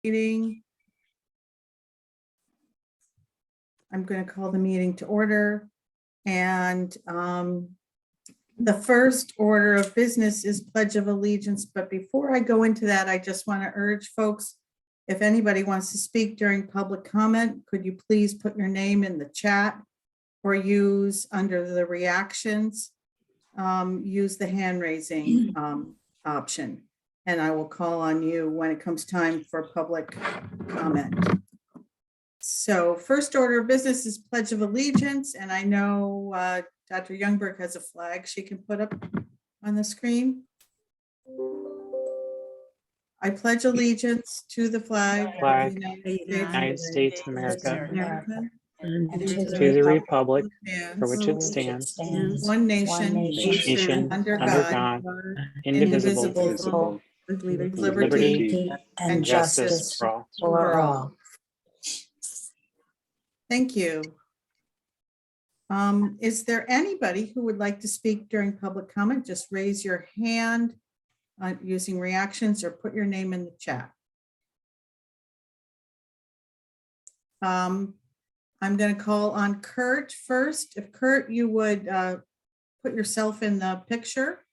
Meeting. I'm going to call the meeting to order. And the first order of business is Pledge of Allegiance. But before I go into that, I just want to urge folks, if anybody wants to speak during public comment, could you please put your name in the chat or use under the reactions, use the hand raising option. And I will call on you when it comes time for public comment. So first order of business is Pledge of Allegiance. And I know Dr. Youngberg has a flag she can put up on the screen. I pledge allegiance to the flag of the United States of America, and to the republic for which it stands, one nation, under God, indivisible, with liberty and justice for all. Thank you. Is there anybody who would like to speak during public comment? Just raise your hand using reactions or put your name in the chat. I'm going to call on Kurt first. If Kurt, you would put yourself in the picture,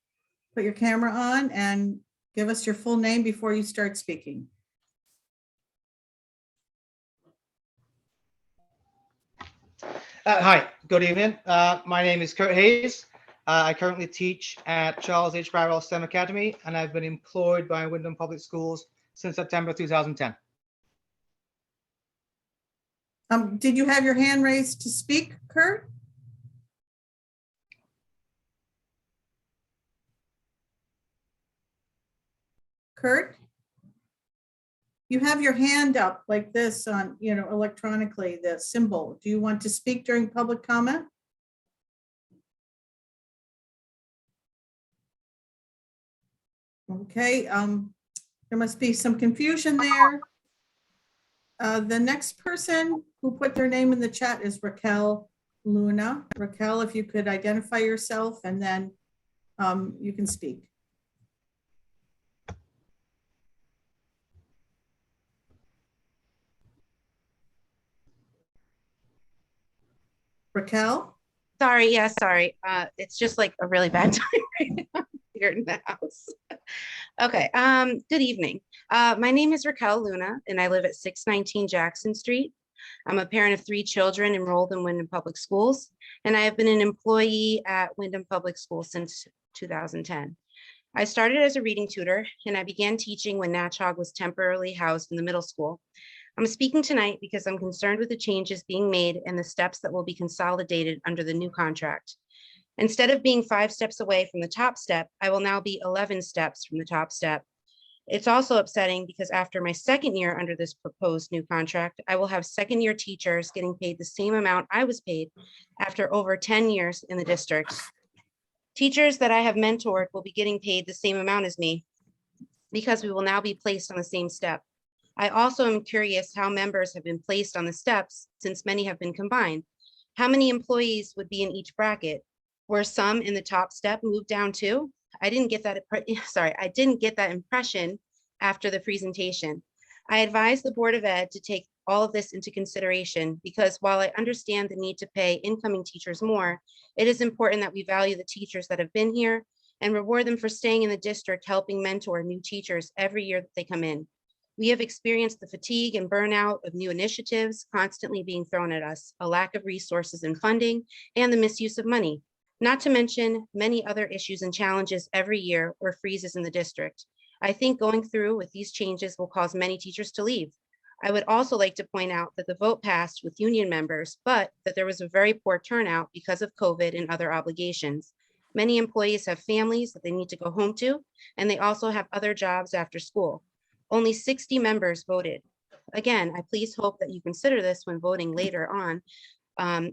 put your camera on and give us your full name before you start speaking. Hi, good evening. My name is Kurt Hayes. I currently teach at Charles H. Barrell STEM Academy, and I've been employed by Windham Public Schools since September 2010. Did you have your hand raised to speak, Kurt? Kurt? You have your hand up like this on, electronically, the symbol. Do you want to speak during public comment? Okay, there must be some confusion there. The next person who put their name in the chat is Raquel Luna. Raquel, if you could identify yourself and then you can speak. Raquel? Sorry, yeah, sorry. It's just like a really bad time right now here in the house. Okay, good evening. My name is Raquel Luna, and I live at 619 Jackson Street. I'm a parent of 3 children enrolled in Windham Public Schools, and I have been an employee at Windham Public Schools since 2010. I started as a reading tutor, and I began teaching when Natchog was temporarily housed in the middle school. I'm speaking tonight because I'm concerned with the changes being made and the steps that will be consolidated under the new contract. Instead of being 5 steps away from the top step, I will now be 11 steps from the top step. It's also upsetting because after my second year under this proposed new contract, I will have second-year teachers getting paid the same amount I was paid after over 10 years in the district. Teachers that I have mentored will be getting paid the same amount as me because we will now be placed on the same step. I also am curious how members have been placed on the steps since many have been combined. How many employees would be in each bracket? Were some in the top step moved down too? I didn't get that impression after the presentation. I advise the Board of Ed to take all of this into consideration because while I understand the need to pay incoming teachers more, it is important that we value the teachers that have been here and reward them for staying in the district, helping mentor new teachers every year that they come in. We have experienced the fatigue and burnout of new initiatives constantly being thrown at us, a lack of resources and funding, and the misuse of money, not to mention many other issues and challenges every year or freezes in the district. I think going through with these changes will cause many teachers to leave. I would also like to point out that the vote passed with union members, but that there was a very poor turnout because of COVID and other obligations. Many employees have families that they need to go home to, and they also have other jobs after school. Only 60 members voted. Again, I please hope that you consider this when voting later on,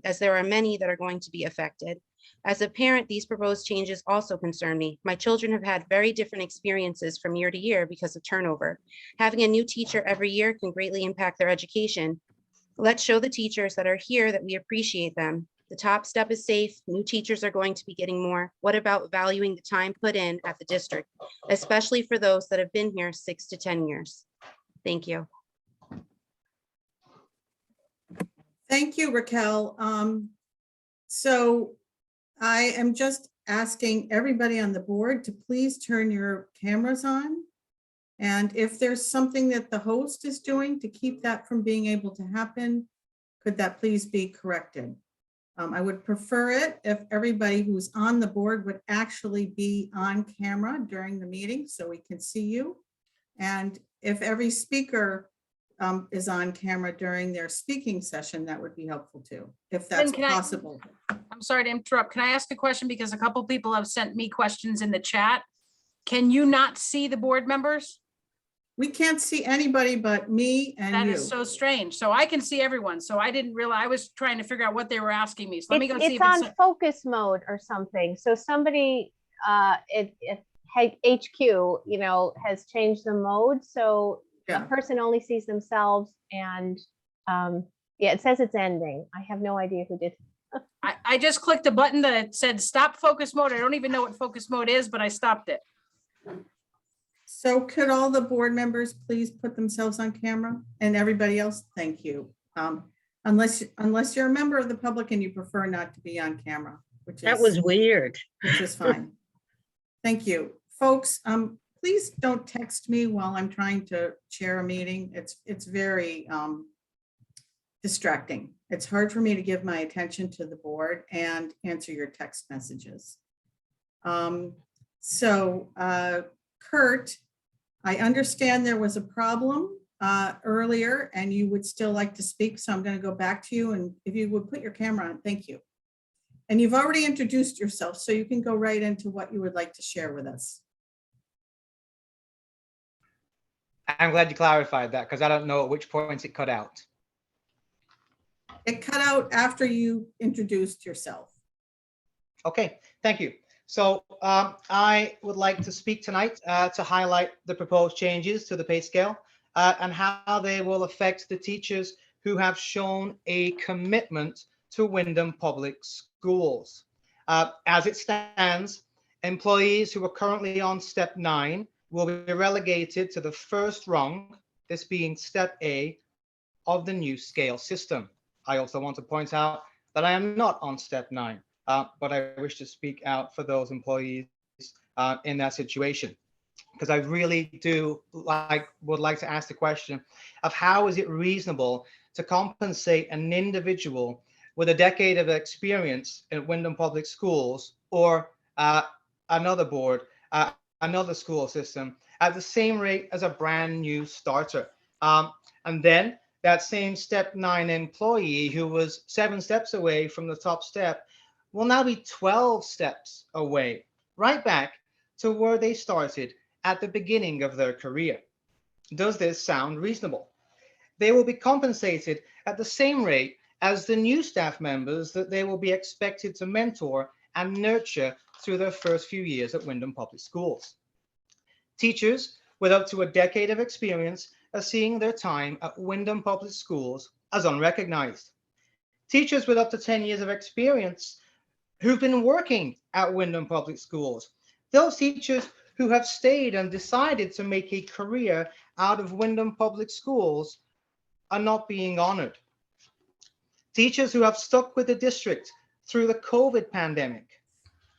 as there are many that are going to be affected. As a parent, these proposed changes also concern me. My children have had very different experiences from year to year because of turnover. Having a new teacher every year can greatly impact their education. Let's show the teachers that are here that we appreciate them. The top step is safe. New teachers are going to be getting more. What about valuing the time put in at the district, especially for those that have been here 6 to 10 years? Thank you. Thank you, Raquel. So I am just asking everybody on the board to please turn your cameras on. And if there's something that the host is doing to keep that from being able to happen, could that please be corrected? I would prefer it if everybody who's on the board would actually be on camera during the meeting so we can see you. And if every speaker is on camera during their speaking session, that would be helpful too, if that's Can I- possible. I'm sorry to interrupt. Can I ask a question? Because a couple people have sent me questions in the chat. Can you not see the board members? We can't see anybody but me and That you. is so strange. So I can see everyone. So I didn't realize, I was trying to figure out what they were asking me. So let me go see It's if on focus mode or something. So somebody HQ, you know, has changed the mode. So Yeah. a person only sees themselves and yeah, it says it's ending. I have no idea who did. I just clicked a button that said stop focus mode. I don't even know what focus mode is, but I stopped it. So could all the board members please put themselves on camera and everybody else? Thank you. Unless you're a member of the public and you prefer not to be on camera, That was weird. which is fine. Thank you. Folks, please don't text me while I'm trying to chair a meeting. It's very distracting. It's hard for me to give my attention to the board and answer your text messages. Kurt, I understand there was a problem earlier and you would still like to speak. So I'm going to go back to you, and if you would put your camera on, thank you. And you've already introduced yourself, so you can go right into what you would like to share with us. I'm glad you clarified that because I don't know at which points it cut out. It cut out after you introduced yourself. Okay, thank you. So I would like to speak tonight to highlight the proposed changes to the pay scale and how they will affect the teachers who have shown a commitment to Windham Public Schools. As it stands, employees who are currently on step 9 will be relegated to the first rung, this being step A of the new scale system. I also want to point out that I am not on step 9. But I wish to speak out for those employees in that situation, because I really would like to ask the question of how is it reasonable to compensate an individual with a decade of experience in Windham Public Schools or another board, another school system at the same rate as a brand new starter. And then that same step 9 employee who was 7 steps away from the top step will now be 12 steps away, right back to where they started at the beginning of their career. Does this sound reasonable? They will be compensated at the same rate as the new staff members that they will be expected to mentor and nurture through their first few years at Windham Public Schools. Teachers with up to a decade of experience are seeing their time at Windham Public Schools as unrecognized. Teachers with up to 10 years of experience who've been working at Windham Public Schools, those teachers who have stayed and decided to make a career out of Windham Public Schools are not being honored. Teachers who have stuck with the district through the COVID pandemic,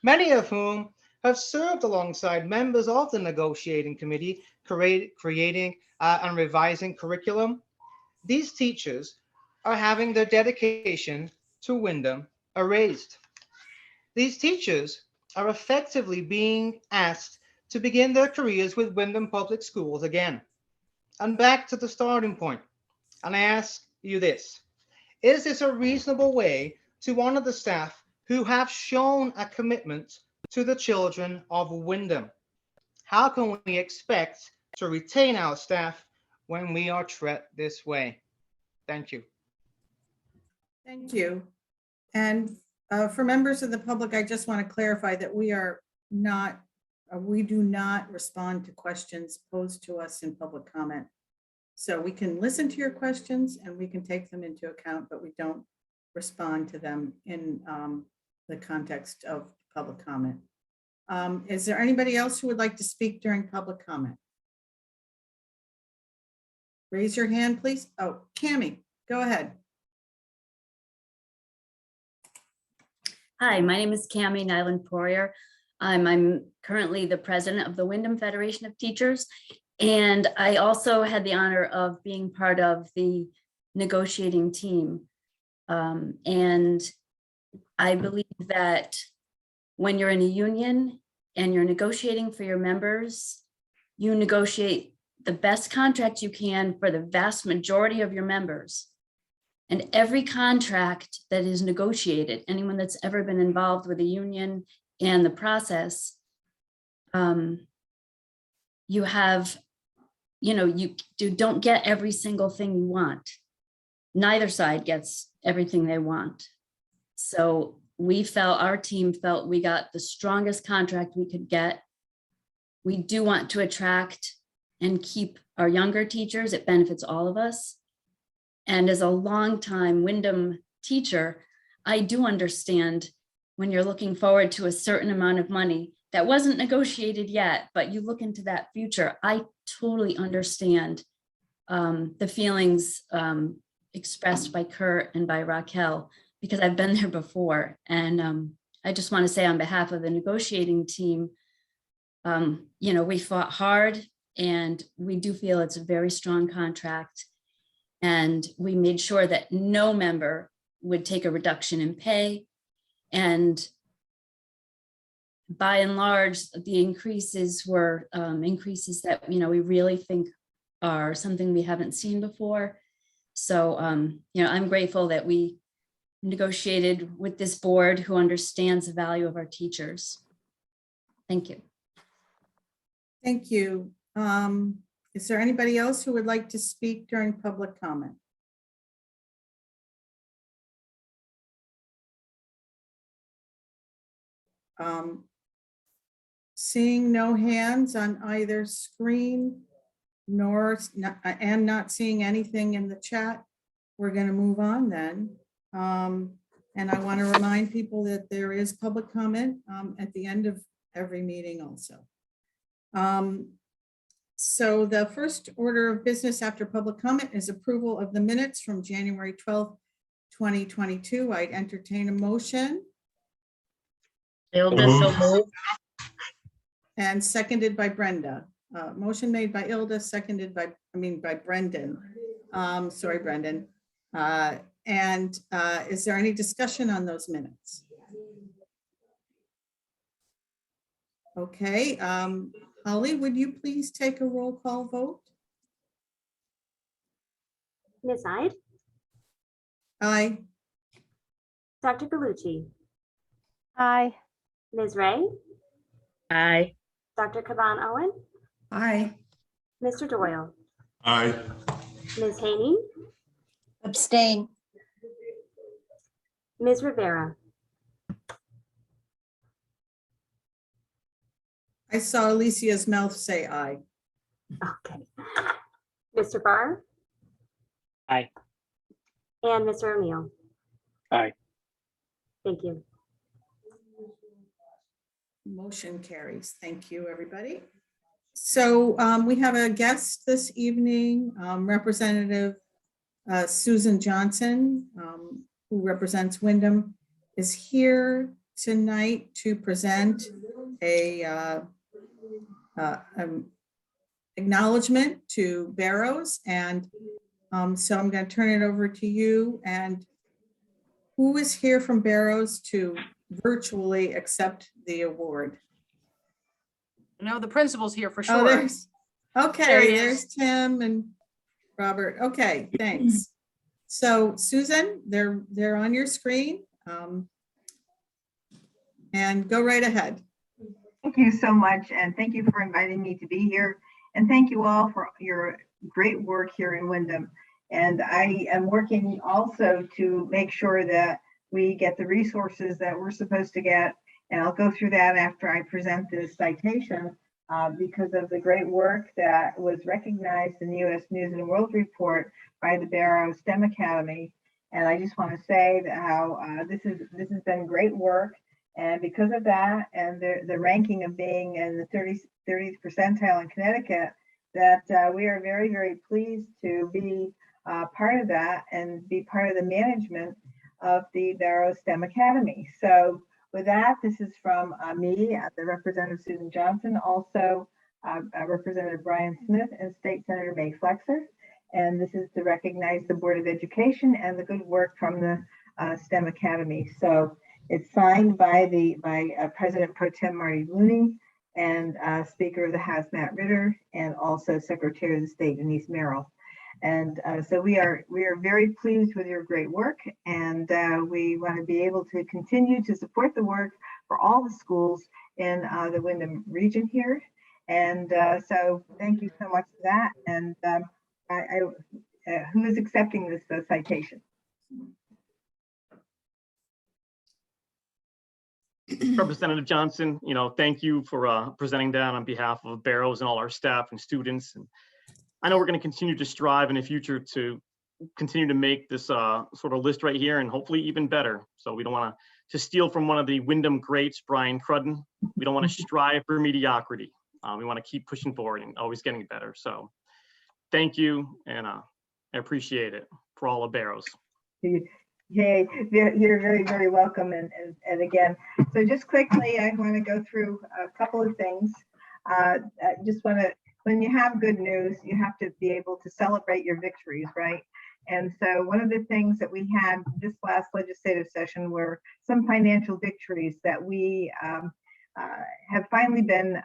many of whom have served alongside members of the negotiating committee, creating and revising curriculum. These teachers are having their dedication to Windham erased. These teachers are effectively being asked to begin their careers with Windham Public Schools again. And back to the starting point. And I ask you this: is this a reasonable way to honor the staff who have shown a commitment to the children of Windham? How can we expect to retain our staff when we are treated this way? Thank you. Thank you. And for members of the public, I just want to clarify that we do not respond to questions posed to us in public comment. So we can listen to your questions and we can take them into account, but we don't respond to them in the context of public comment. Is there anybody else who would like to speak during public comment? Raise your hand, please. Oh, Cammie, go ahead. Hi, my name is Cami Nyland Poirier. I'm currently the president of the Windham Federation of Teachers. And I also had the honor of being part of the negotiating team. And I believe that when you're in a union and you're negotiating for your members, you negotiate the best contract you can for the vast majority of your members. And every contract that is negotiated, anyone that's ever been involved with a union and the process, you have, you don't get every single thing you want. Neither side gets everything they want. So our team felt we got the strongest contract we could get. We do want to attract and keep our younger teachers. It benefits all of us. And as a longtime Windham teacher, I do understand when you're looking forward to a certain amount of money that wasn't negotiated yet, but you look into that future. I totally understand the feelings expressed by Kurt and by Raquel, because I've been there before. And I just want to say on behalf of the negotiating team, we fought hard and we do feel it's a very strong contract. And we made sure that no member would take a reduction in pay. And by and large, the increases were increases that, we really think are something we haven't seen before. So, I'm grateful that we negotiated with this board who understands the value of our teachers. Thank you. Thank you. Is there anybody else who would like to speak during public comment? Seeing no hands on either screen and not seeing anything in the chat, we're going to move on then. And I want to remind people that there is public comment at the end of every meeting also. So the first order of business after public comment is approval of the minutes from January 12th, 2022. I'd entertain a motion. Ilda, so moved. And seconded by Brenda. Motion made by Ilda, seconded by Brendan. Sorry, Brendan. And is there any discussion on those minutes? Okay. Holly, would you please take a roll call vote? Ms. Ide? Aye. Dr. Galucci? Aye. Ms. Ray? Aye. Dr. Caban Owen? Aye. Mr. Doyle? Aye. Ms. Haney? Abstain. Ms. Rivera? I saw Alicia's mouth say aye. Okay. Mr. Barr? Aye. And Mr. O'Neill? Aye. Thank you. Motion carries. Thank you, everybody. So we have a guest this evening, Representative Susan Johnson, who represents Windham, is here tonight to present a acknowledgement to Barrows. And so I'm going to turn it over to you. And who is here from Barrows to virtually accept the award? No, the principal's here for Oh, sure. there's Tim and Robert. Okay, thanks. So Susan, they're on your screen. And go right ahead. Thank you so much, and thank you for inviting me to be here. And thank you all for your great work here in Windham. And I am working also to make sure that we get the resources that we're supposed to get. And I'll go through that after I present this citation because of the great work that was recognized in the U.S. News and World Report by the Barrows STEM Academy. And I just want to say that how this has been great work. And because of that, and the ranking of being in the 30th percentile in Connecticut, that we are very, very pleased to be part of that and be part of the management of the Barrows STEM Academy. So with that, this is from me, the Representative Susan Johnson, also Representative Brian Smith and State Senator May Flexer. And this is to recognize the Board of Education and the good work from the STEM Academy. So it's signed by President Pro Tem Marty Looney and Speaker of the House Matt Ritter, and also Secretary of the State Denise Merrill. And so we are very pleased with your great work, and we want to be able to continue to support the work for all the schools in the Windham region here. And so thank you so much for that. And who is accepting this citation? Representative Johnson, thank you for presenting that on behalf of Barrows and all our staff and students. And I know we're going to continue to strive in the future to continue to make this sort of list right here, and hopefully even better. So we don't want to steal from one of the Windham greats, Brian Crudden. We don't want to strive for mediocrity. We want to keep pushing forward and always getting better. So thank you, and I appreciate it for all of Barrows. Hey, you're very, very welcome. And again, so just quickly, I want to go through a couple of things. I just want to, when you have good news, you have to be able to celebrate your victories, right? And so one of the things that we had this last legislative session were some financial victories that we have finally been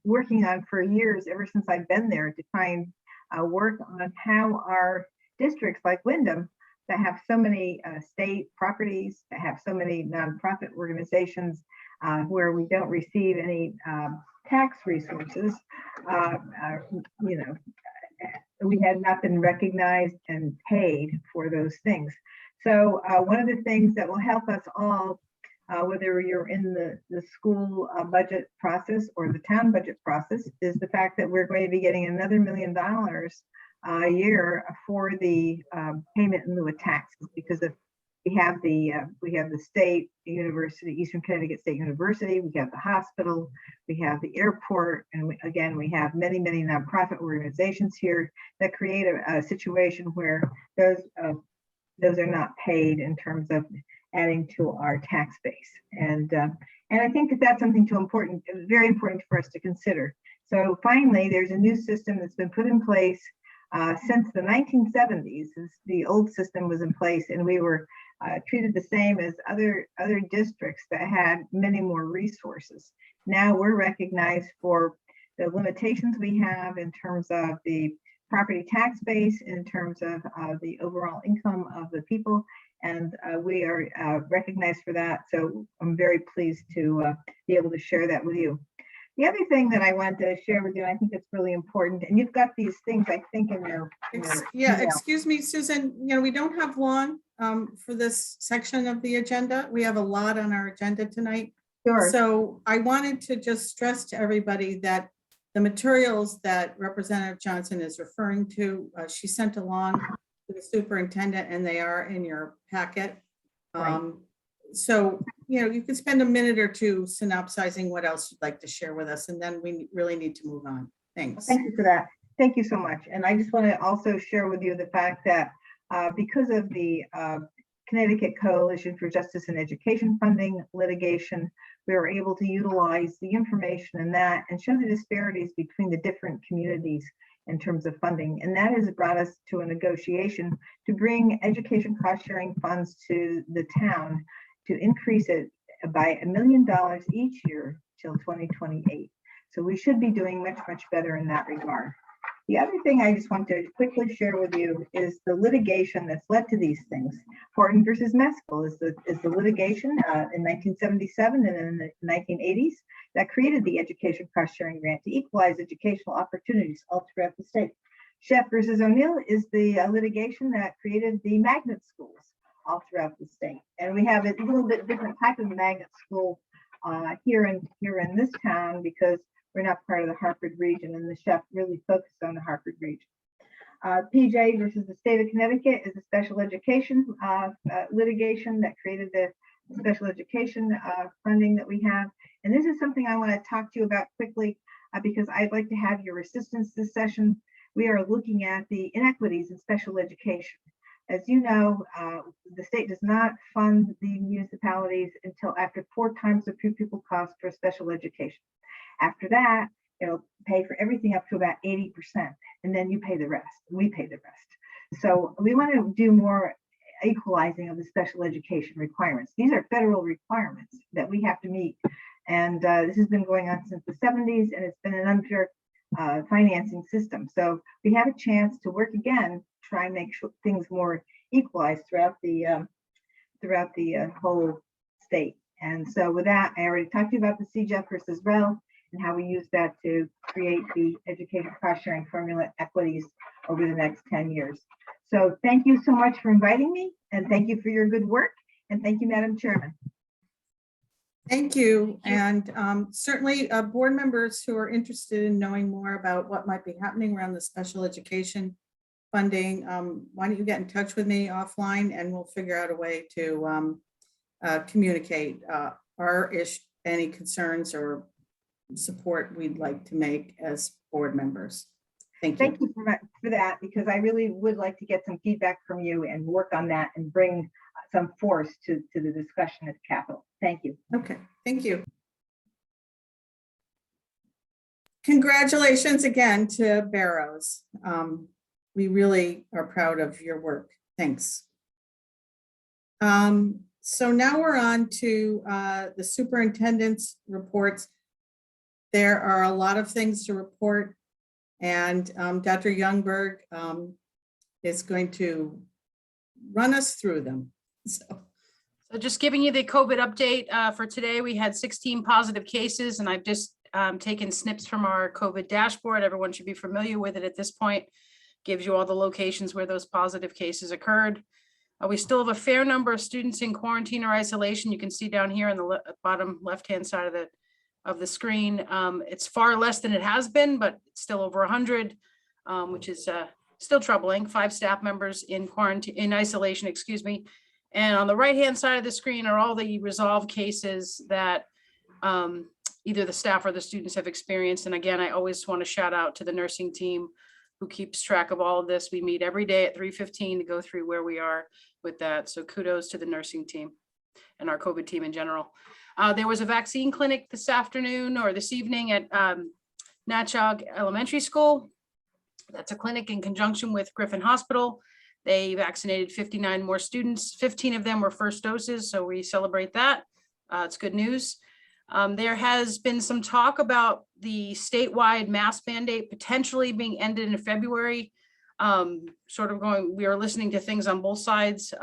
working on for years, ever since I've been there, to try and work on how our districts like Windham, that have so many state properties, that have so many nonprofit organizations where we don't receive any tax resources, we had not been recognized and paid for those things. So one of the things that will help us all, whether you're in the school budget process or the town budget process, is the fact that we're going to be getting another $1 million a year for the payment in lieu of taxes, because of we have the state university, Eastern Connecticut State University, we have the hospital, we have the airport, and we have many nonprofit organizations here that create a situation where those are not paid in terms of adding to our tax base, and I think that that's something very important for us to consider. So finally, there's a new system that's been put in place since the 1970s. The old system was in place, and we were treated the same as other districts that had many more resources. Now we're recognized for the limitations we have in terms of the property tax base, in terms of the overall income of the people, and we are recognized for that. So I'm very pleased to be able to share that with you. The other thing that I want to share with you, I think it's really important, and you've got these things, I think, in your yeah, excuse me, Susan, we don't have long for this section of the agenda. We have a lot on our agenda tonight. Sure. So I wanted to just stress to everybody that the materials that Representative Johnson is referring to, she sent along to the superintendent, and they are in your packet. Right. So, you could spend a minute or two synopsizing what else you'd like to share with us, and then we really need to move on. Thanks. Thank you for that. Thank you so much. And I just want to also share with you the fact that because of the Connecticut Coalition for Justice and Education funding litigation, we were able to utilize the information in that and show the disparities between the different communities in terms of funding. And that has brought us to a negotiation to bring education cost sharing funds to the town, to increase it by $1 million each year till 2028. So we should be doing much better in that regard. The other thing I just want to quickly share with you is the litigation that's led to these things. Horton versus Meskel is the litigation in 1977 and in the 1980s that created the education cost sharing grant to equalize educational opportunities all throughout the state. Sheff versus O'Neill is the litigation that created the magnet schools all throughout the state. And we have a little bit different type of magnet school here in this town, because we're not part of the Hartford region, and the Sheff really focused on the Hartford region. PJ versus the state of Connecticut is a special education litigation that created the special education funding that we have. And this is something I want to talk to you about quickly because I'd like to have your assistance this session. We are looking at the inequities in special education. As you know, the state does not fund the municipalities until after 4 times the pupil cost for special education. After that, it'll pay for everything up to about 80%, and then you pay the rest. We pay the rest. So we want to do more equalizing of the special education requirements. These are federal requirements that we have to meet. And this has been going on since the 70s, and it's been an unfair financing system. So we have a chance to work again, try and make sure things more equalized throughout the whole state. And so with that, I already talked to you about the CJEF versus REL and how we use that to create the education cost sharing formula equities over the next 10 years. So thank you so much for inviting me, and thank you for your good work. And thank you, Madam Chairman. Thank you. And certainly board members who are interested in knowing more about what might be happening around the special education funding, why don't you get in touch with me offline and we'll figure out a way to communicate any concerns or support we'd like to make as board members. Thank you. Thank you for that, because I really would like to get some feedback from you and work on that and bring some force to the discussion at Capitol. Thank you. Okay, thank you. Congratulations again to Barrows. We really are proud of your work. Thanks. So now we're on to the superintendent's reports. There are a lot of things to report, and Dr. Youngberg is going to run us through them. So just giving you the COVID update for today, we had 16 positive cases, and I've just taken snips from our COVID dashboard. Everyone should be familiar with it at this point. Gives you all the locations where those positive cases occurred. We still have a fair number of students in quarantine or isolation. You can see down here on the bottom left-hand side of the screen. It's far less than it has been, but it's still over 100, which is still troubling. 5 staff members in quarantine, in isolation, excuse me. And on the right-hand side of the screen are all the resolved cases that either the staff or the students have experienced. And again, I always want to shout out to the nursing team who keeps track of all of this. We meet every day at 3:15 to go through where we are with that. So kudos to the nursing team and our COVID team in general. There was a vaccine clinic this afternoon or this evening at Natchog Elementary School. That's a clinic in conjunction with Griffin Hospital. They vaccinated 59 more students. 15 of them were first doses, so we celebrate that. It's good news. There has been some talk about the statewide mask mandate potentially being ended in February. We are listening to things on both sides.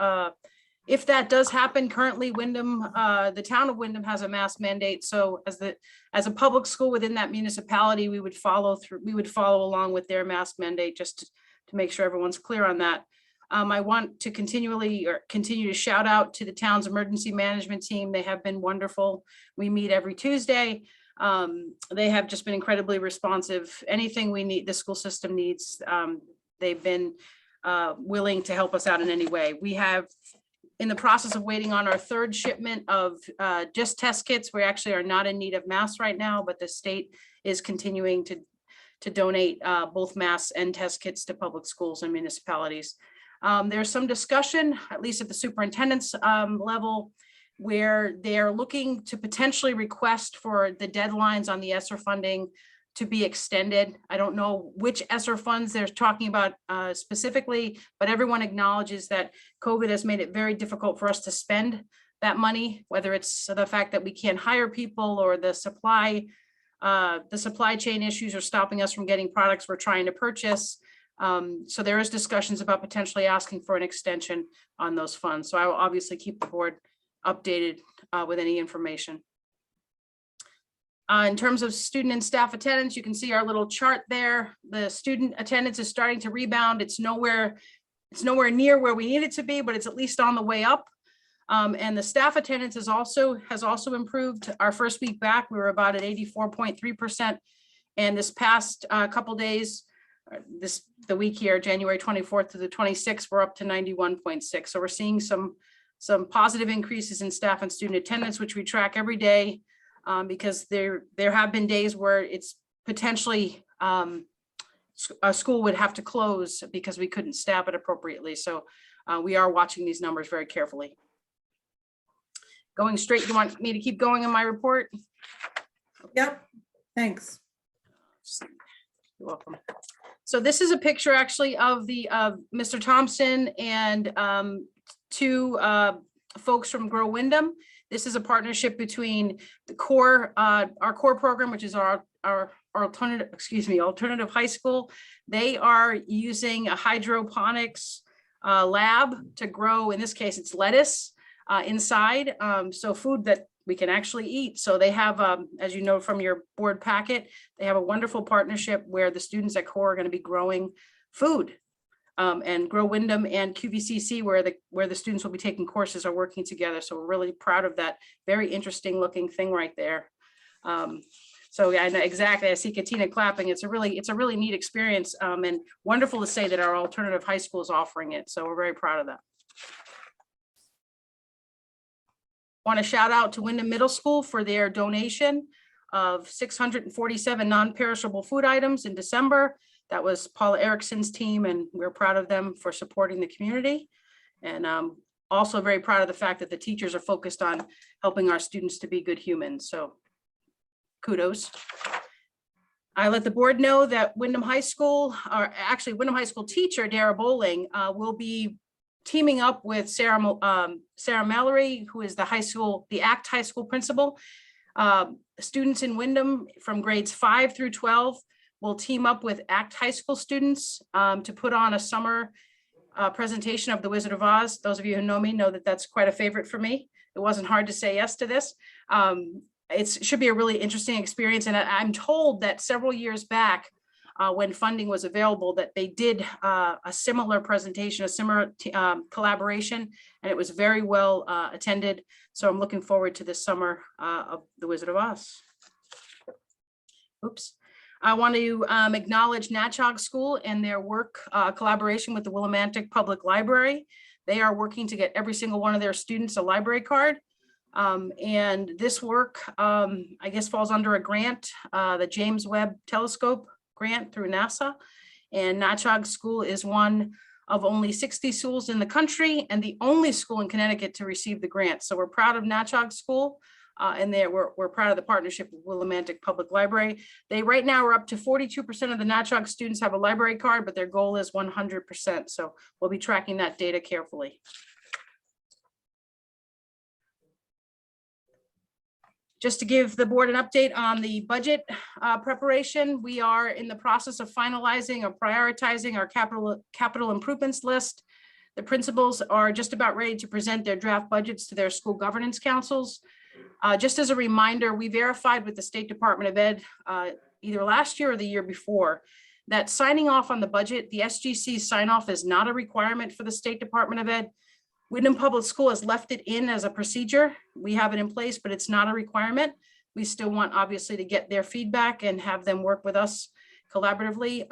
If that does happen, currently Windham, the town of Windham has a mask mandate. So as a public school within that municipality, we would follow along with their mask mandate just to make sure everyone's clear on that. I want to continue to shout out to the town's emergency management team. They have been wonderful. We meet every Tuesday. They have just been incredibly responsive. Anything we need, the school system needs, they've been willing to help us out in any way. We have, in the process of waiting on our 3rd shipment of just test kits. We actually are not in need of masks right now, but the state is continuing to donate both masks and test kits to public schools and municipalities. There's some discussion, at least at the superintendent's level, where they're looking to potentially request for the deadlines on the ESSER funding to be extended. I don't know which ESSER funds they're talking about specifically, but everyone acknowledges that COVID has made it very difficult for us to spend that money, whether it's the fact that we can't hire people or the supply chain issues are stopping us from getting products we're trying to purchase. So there is discussions about potentially asking for an extension on those funds. So I will obviously keep the board updated with any information. In terms of student and staff attendance, you can see our little chart there. The student attendance is starting to rebound. It's nowhere near where we need it to be, but it's at least on the way up. And the staff attendance has also improved. Our first week back, we were about at 84.3%. And this past couple days, the week here, January 24th to the 26th, we're up to 91.6. So we're seeing some positive increases in staff and student attendance, which we track every day, because there have been days where it's potentially a school would have to close because we couldn't staff it appropriately. So we are watching these numbers very carefully. Going straight, you want me to keep going in my report? Yep, thanks. You're welcome. So this is a picture actually of the Mr. Thompson and two folks from Grow Windham. This is a partnership between the core, our core program, which is our alternative high school. They are using a hydroponics lab to grow, in this case, it's lettuce inside. So food that we can actually eat. So they have, as you know from your board packet, they have a wonderful partnership where the students at core are going to be growing food. And Grow Windham and QVCC, where the students will be taking courses, are working together. So we're really proud of that very interesting looking thing right there. So yeah, I know exactly. I see Katina clapping. It's a really neat experience, and wonderful to say that our alternative high school is offering it. So we're very proud of that. Want to shout out to Windham Middle School for their donation of 647 non-perishable food items in December. That was Paula Erickson's team, and we're proud of them for supporting the community. And also very proud of the fact that the teachers are focused on helping our students to be good humans. So kudos. I let the board know that Windham High School, or actually Windham High School teacher, Dara Bowling, will be teaming up with Sarah Mallory, who is the ACT High School principal. Students in Windham from grades 5 through 12 will team up with ACT High School students to put on a summer presentation of The Wizard of Oz. Those of you who know me know that that's quite a favorite for me. It wasn't hard to say yes to this. It should be a really interesting experience. And I'm told that several years back, when funding was available, that they did a similar presentation, a similar collaboration, and it was very well attended. So I'm looking forward to this summer of The Wizard of Oz. Oops. I want to acknowledge Natchog School and their work collaboration with the Willimantic Public Library. They are working to get every single one of their students a library card. And this work, I guess, falls under a grant, the James Webb Telescope grant through NASA. And Natchog School is one of only 60 schools in the country and the only school in Connecticut to receive the grant. So we're proud of Natchog School. And we're proud of the partnership with Willimantic Public Library. They right now are up to 42% of the Natchog students have a library card, but their goal is 100%. So we'll be tracking that data carefully. Just to give the board an update on the budget preparation, we are in the process of finalizing or prioritizing our capital improvements list. The principals are just about ready to present their draft budgets to their school governance councils. Just as a reminder, we verified with the State Department of Ed either last year or the year before that signing off on the budget, the SGC sign off is not a requirement for the State Department of Ed. Windham Public School has left it in as a procedure. We have it in place, but it's not a requirement. We still want, obviously, to get their feedback and have them work with us collaboratively.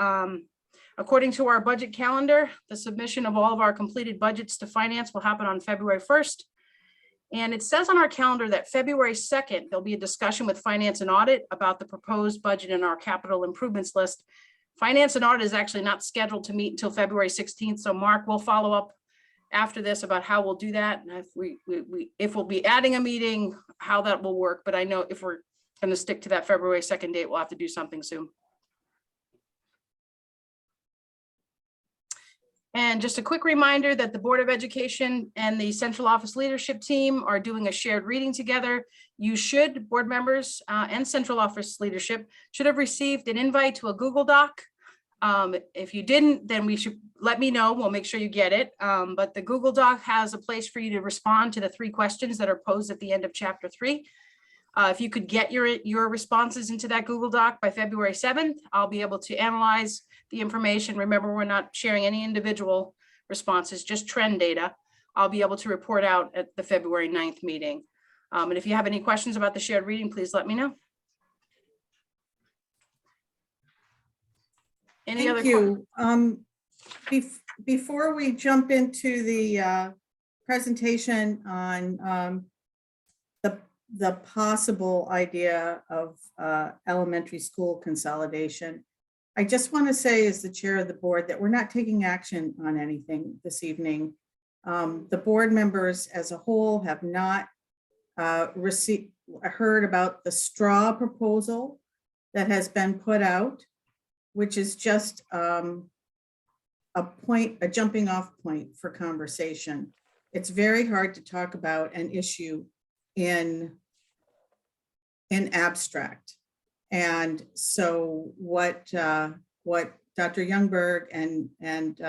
According to our budget calendar, the submission of all of our completed budgets to finance will happen on February 1st. And it says on our calendar that February 2nd, there'll be a discussion with Finance and Audit about the proposed budget and our capital improvements list. Finance and Audit is actually not scheduled to meet until February 16th. So Mark will follow up after this about how we'll do that. And if we'll be adding a meeting, how that will work. But I know if we're going to stick to that February 2nd date, we'll have to do something soon. And just a quick reminder that the Board of Education and the Central Office Leadership Team are doing a shared reading together. You should, board members and Central Office Leadership should have received an invite to a Google Doc. If you didn't, then we should let me know. We'll make sure you get it. But the Google Doc has a place for you to respond to the 3 questions that are posed at the end of chapter 3. If you could get your responses into that Google Doc by February 7th, I'll be able to analyze the information. Remember, we're not sharing any individual responses, just trend data. I'll be able to report out at the February 9th meeting. And if you have any questions about the shared reading, please let me know. Any other questions? Before we jump into the presentation on the possible idea of elementary school consolidation, I just want to say, as the chair of the board, that we're not taking action on anything this evening. The board members as a whole have not heard about the straw proposal that has been put out, which is just a jumping off point for conversation. It's very hard to talk about an issue in abstract. And so what Dr. Youngberg and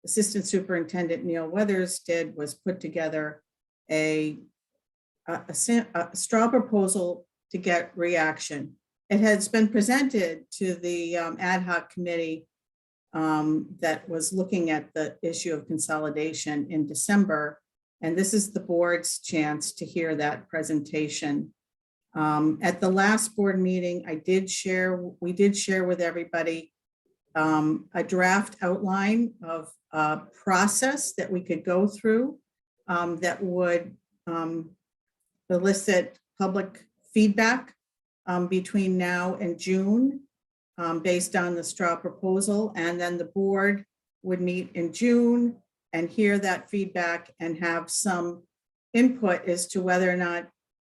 Assistant Superintendent Neil Weathers did was put together a straw proposal to get reaction. It has been presented to the ad hoc committee that was looking at the issue of consolidation in December. And this is the board's chance to hear that presentation. At the last board meeting, we did share with everybody a draft outline of a process that we could go through that would elicit public feedback between now and June based on the straw proposal. And then the board would meet in June and hear that feedback and have some input as to whether or not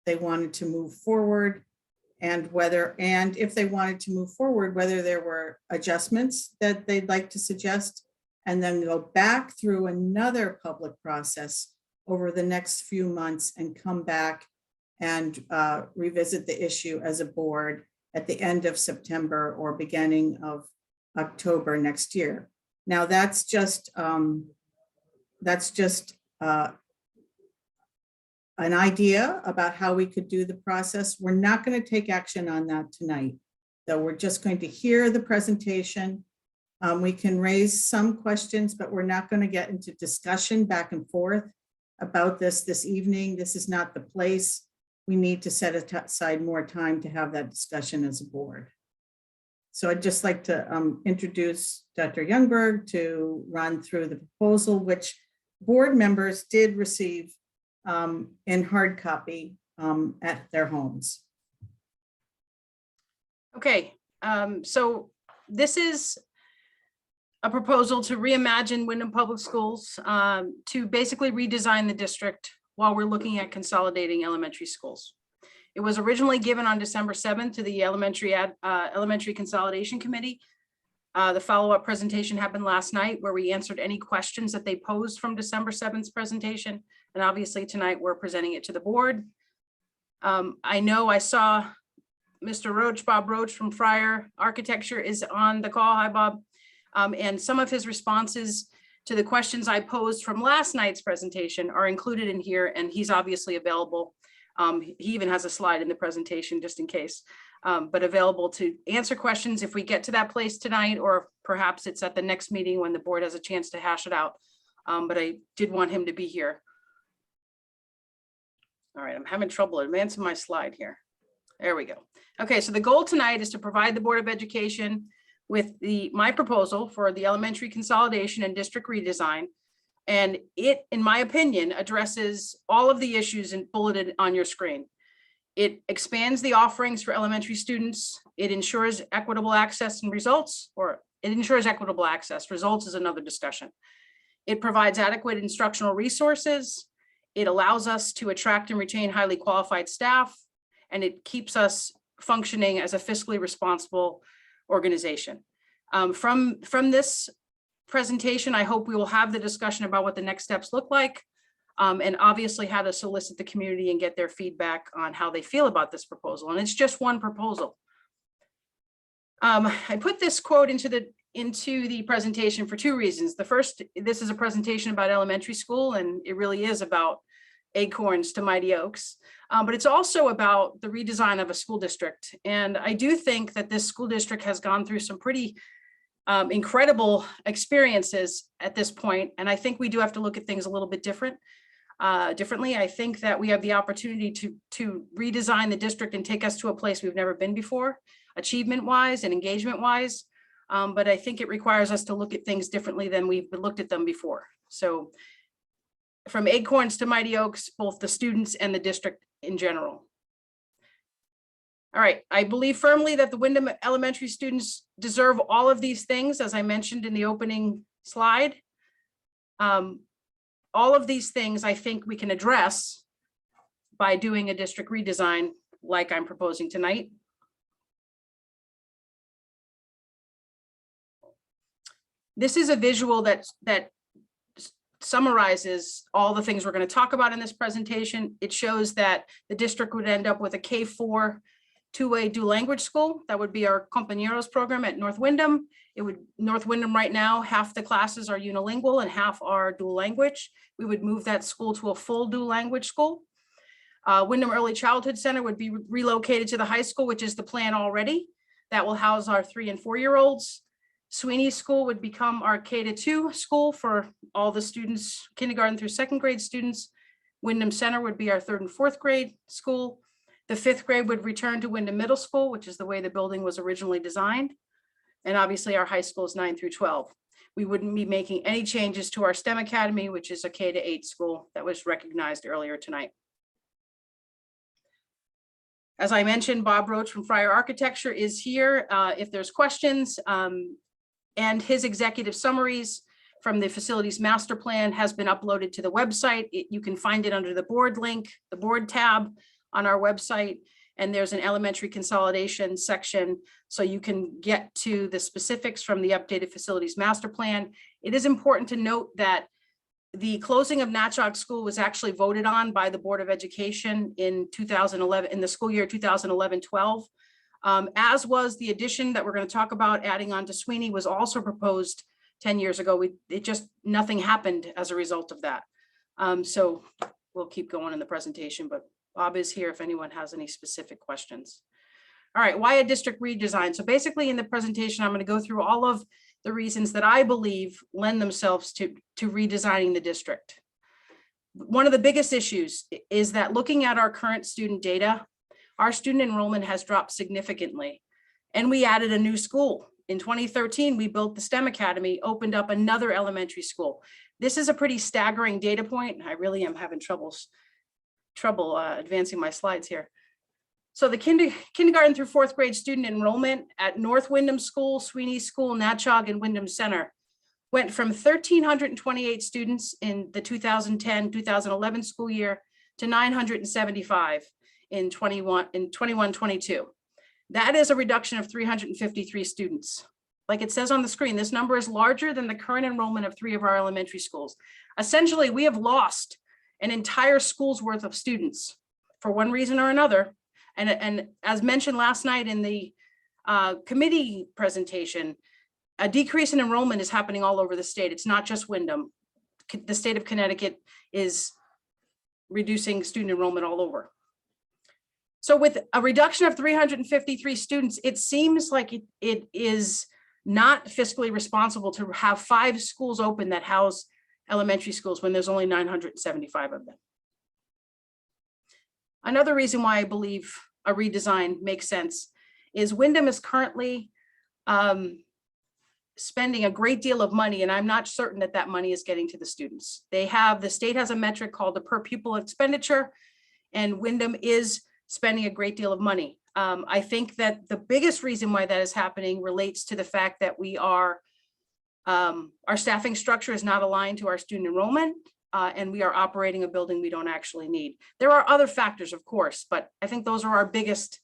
they wanted to move forward and if they wanted to move forward, whether there were adjustments that they'd like to suggest, and then go back through another public process over the next few months and come back and revisit the issue as a board at the end of September or beginning of October next year. Now that's just an idea about how we could do the process. We're not going to take action on that tonight, though. We're just going to hear the presentation. We can raise some questions, but we're not going to get into discussion back and forth about this evening. This is not the place. We need to set aside more time to have that discussion as a board. So I'd just like to introduce Dr. Youngberg to run through the proposal, which board members did receive in hard copy at their homes. Okay, so this is a proposal to reimagine Windham Public Schools to basically redesign the district while we're looking at consolidating elementary schools. It was originally given on December 7th to the Elementary Consolidation Committee. The follow-up presentation happened last night where we answered any questions that they posed from December 7th's presentation. And obviously tonight we're presenting it to the board. I know I saw Mr. Roach, Bob Roach from Fryer Architecture is on the call. Hi, Bob. And some of his responses to the questions I posed from last night's presentation are included in here, and he's obviously available. He even has a slide in the presentation just in case, but available to answer questions if we get to that place tonight, or perhaps it's at the next meeting when the board has a chance to hash it out. But I did want him to be here. All right, I'm having trouble advancing my slide here. There we go. Okay, so the goal tonight is to provide the Board of Education with my proposal for the elementary consolidation and district redesign. And it, in my opinion, addresses all of the issues and bulleted on your screen. It expands the offerings for elementary students. It ensures equitable access and results, or it ensures equitable access. Results is another discussion. It provides adequate instructional resources. It allows us to attract and retain highly qualified staff, and it keeps us functioning as a fiscally responsible organization. From this presentation, I hope we will have the discussion about what the next steps look like, and obviously how to solicit the community and get their feedback on how they feel about this proposal. And it's just one proposal. I put this quote into the presentation for two reasons. The first, this is a presentation about elementary school, and it really is about acorns to mighty oaks, but it's also about the redesign of a school district. And I do think that this school district has gone through some pretty incredible experiences at this point. And I think we do have to look at things a little bit differently. I think that we have the opportunity to redesign the district and take us to a place we've never been before, achievement-wise and engagement-wise. But I think it requires us to look at things differently than we've looked at them before. So from acorns to mighty oaks, both the students and the district in general. All right, I believe firmly that the Windham elementary students deserve all of these things, as I mentioned in the opening slide. all of these things I think we can address by doing a district redesign like I'm proposing tonight. This is a visual that summarizes all the things we're going to talk about in this presentation. It shows that the district would end up with a K-4 two-way dual language school. That would be our Compañeros program at North Windham. North Windham right now, half the classes are unilingual and half are dual language. We would move that school to a full dual language school. Windham Early Childhood Center would be relocated to the high school, which is the plan already. That will house our 3- and 4-year-olds. Sweeney School would become our K-2 school for all the students, kindergarten through 2nd grade students. Windham Center would be our 3rd and 4th grade school. The 5th grade would return to Windham Middle School, which is the way the building was originally designed. And obviously our high school is 9 through 12. We wouldn't be making any changes to our STEM Academy, which is a K-8 school that was recognized earlier tonight. As I mentioned, Bob Roach from Fryer Architecture is here if there's questions. And his executive summaries from the facilities master plan has been uploaded to the website. You can find it under the board link, the board tab on our website. And there's an elementary consolidation section, so you can get to the specifics from the updated facilities master plan. It is important to note that the closing of Natchog School was actually voted on by the Board of Education in 2011, in the school year 2011-12. As was the addition that we're going to talk about, adding on to Sweeney, was also proposed 10 years ago. Nothing happened as a result of that. So we'll keep going in the presentation, but Bob is here if anyone has any specific questions. All right, why a district redesign? So basically in the presentation, I'm going to go through all of the reasons that I believe lend themselves to redesigning the district. One of the biggest issues is that looking at our current student data, our student enrollment has dropped significantly, and we added a new school. In 2013, we built the STEM Academy, opened up another elementary school. This is a pretty staggering data point. I really am having trouble advancing my slides here. So the kindergarten through 4th grade student enrollment at North Windham School, Sweeney School, Natchog, and Windham Center went from 1,328 students in the 2010-2011 school year to 975 in 21-22. That is a reduction of 353 students. Like it says on the screen, this number is larger than the current enrollment of 3 of our elementary schools. Essentially, we have lost an entire school's worth of students for one reason or another. And as mentioned last night in the committee presentation, a decrease in enrollment is happening all over the state. It's not just Windham. The state of Connecticut is reducing student enrollment all over. So with a reduction of 353 students, it seems like it is not fiscally responsible to have 5 schools open that house elementary schools when there's only 975 of them. Another reason why I believe a redesign makes sense is Windham is currently spending a great deal of money, and I'm not certain that that money is getting to the students. The state has a metric called the per pupil expenditure, and Windham is spending a great deal of money. I think that the biggest reason why that is happening relates to the fact that our staffing structure is not aligned to our student enrollment, and we are operating a building we don't actually need. There are other factors, of course, but I think those are our biggest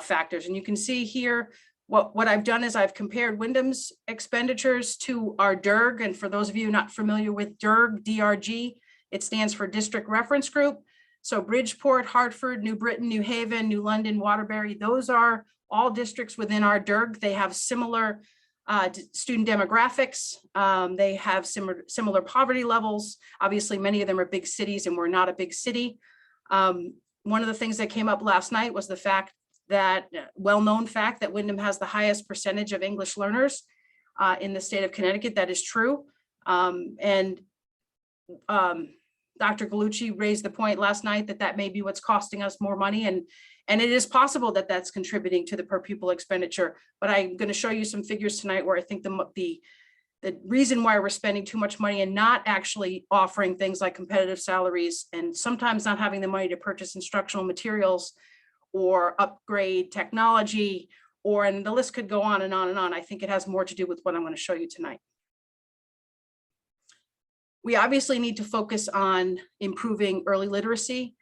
factors. And you can see here, what I've done is I've compared Windham's expenditures to our DIRG. And for those of you not familiar with DIRG, DRG, it stands for District Reference Group. So Bridgeport, Hartford, New Britain, New Haven, New London, Waterbury, those are all districts within our DIRG. They have similar student demographics. They have similar poverty levels. Obviously, many of them are big cities, and we're not a big city. One of the things that came up last night was the fact that, well-known fact, that Windham has the highest percentage of English learners in the state of Connecticut. That is true. Dr. Gallucci raised the point last night that may be what's costing us more money, and it is possible that that's contributing to the per pupil expenditure. But I'm going to show you some figures tonight where I think the reason why we're spending too much money and not actually offering things like competitive salaries, and sometimes not having the money to purchase instructional materials or upgrade technology, and the list could go on and on and on. I think it has more to do with what I'm going to show you tonight. We obviously need to focus on improving early literacy,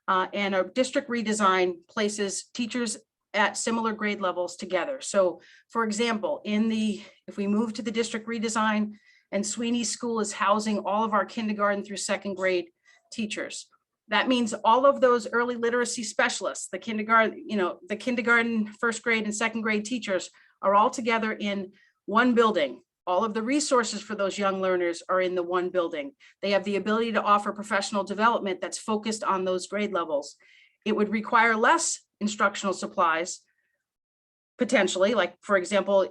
and our district redesign places teachers at similar grade levels together. So for example, if we move to the district redesign, and Sweeney School is housing all of our kindergarten through second grade teachers. That means all of those early literacy specialists, the kindergarten, first grade and second grade teachers are all together in one building. All of the resources for those young learners are in the one building. They have the ability to offer professional development that's focused on those grade levels. It would require less instructional supplies, potentially, like for example,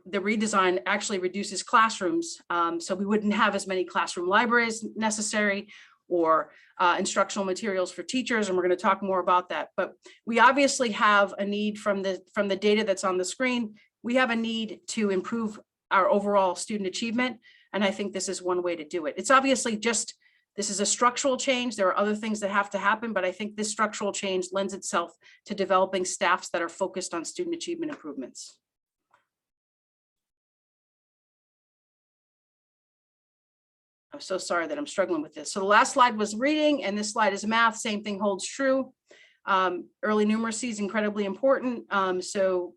the redesign actually reduces classrooms. So we wouldn't have as many classroom libraries necessary or instructional materials for teachers. And we're going to talk more about that. But we obviously have a need from the data that's on the screen. We have a need to improve our overall student achievement. And I think this is one way to do it. It's obviously this is a structural change. There are other things that have to happen, but I think this structural change lends itself to developing staffs that are focused on student achievement improvements. I'm so sorry that I'm struggling with this. So the last slide was reading, and this slide is math. Same thing holds true. Early numeracy is incredibly important. So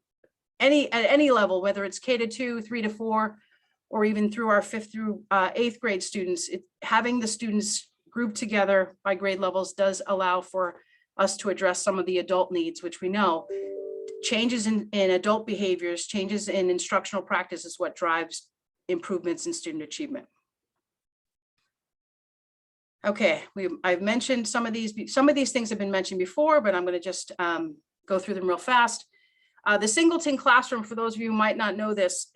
at any level, whether it's K-2, 3-4, or even through our 5th through 8th grade students, having the students grouped together by grade levels does allow for us to address some of the adult needs, which we know changes in adult behaviors, changes in instructional practice is what drives improvements in student achievement. Okay, I've mentioned some of these things have been mentioned before, but I'm going to just go through them real fast. The Singleton classroom, for those of you who might not know this,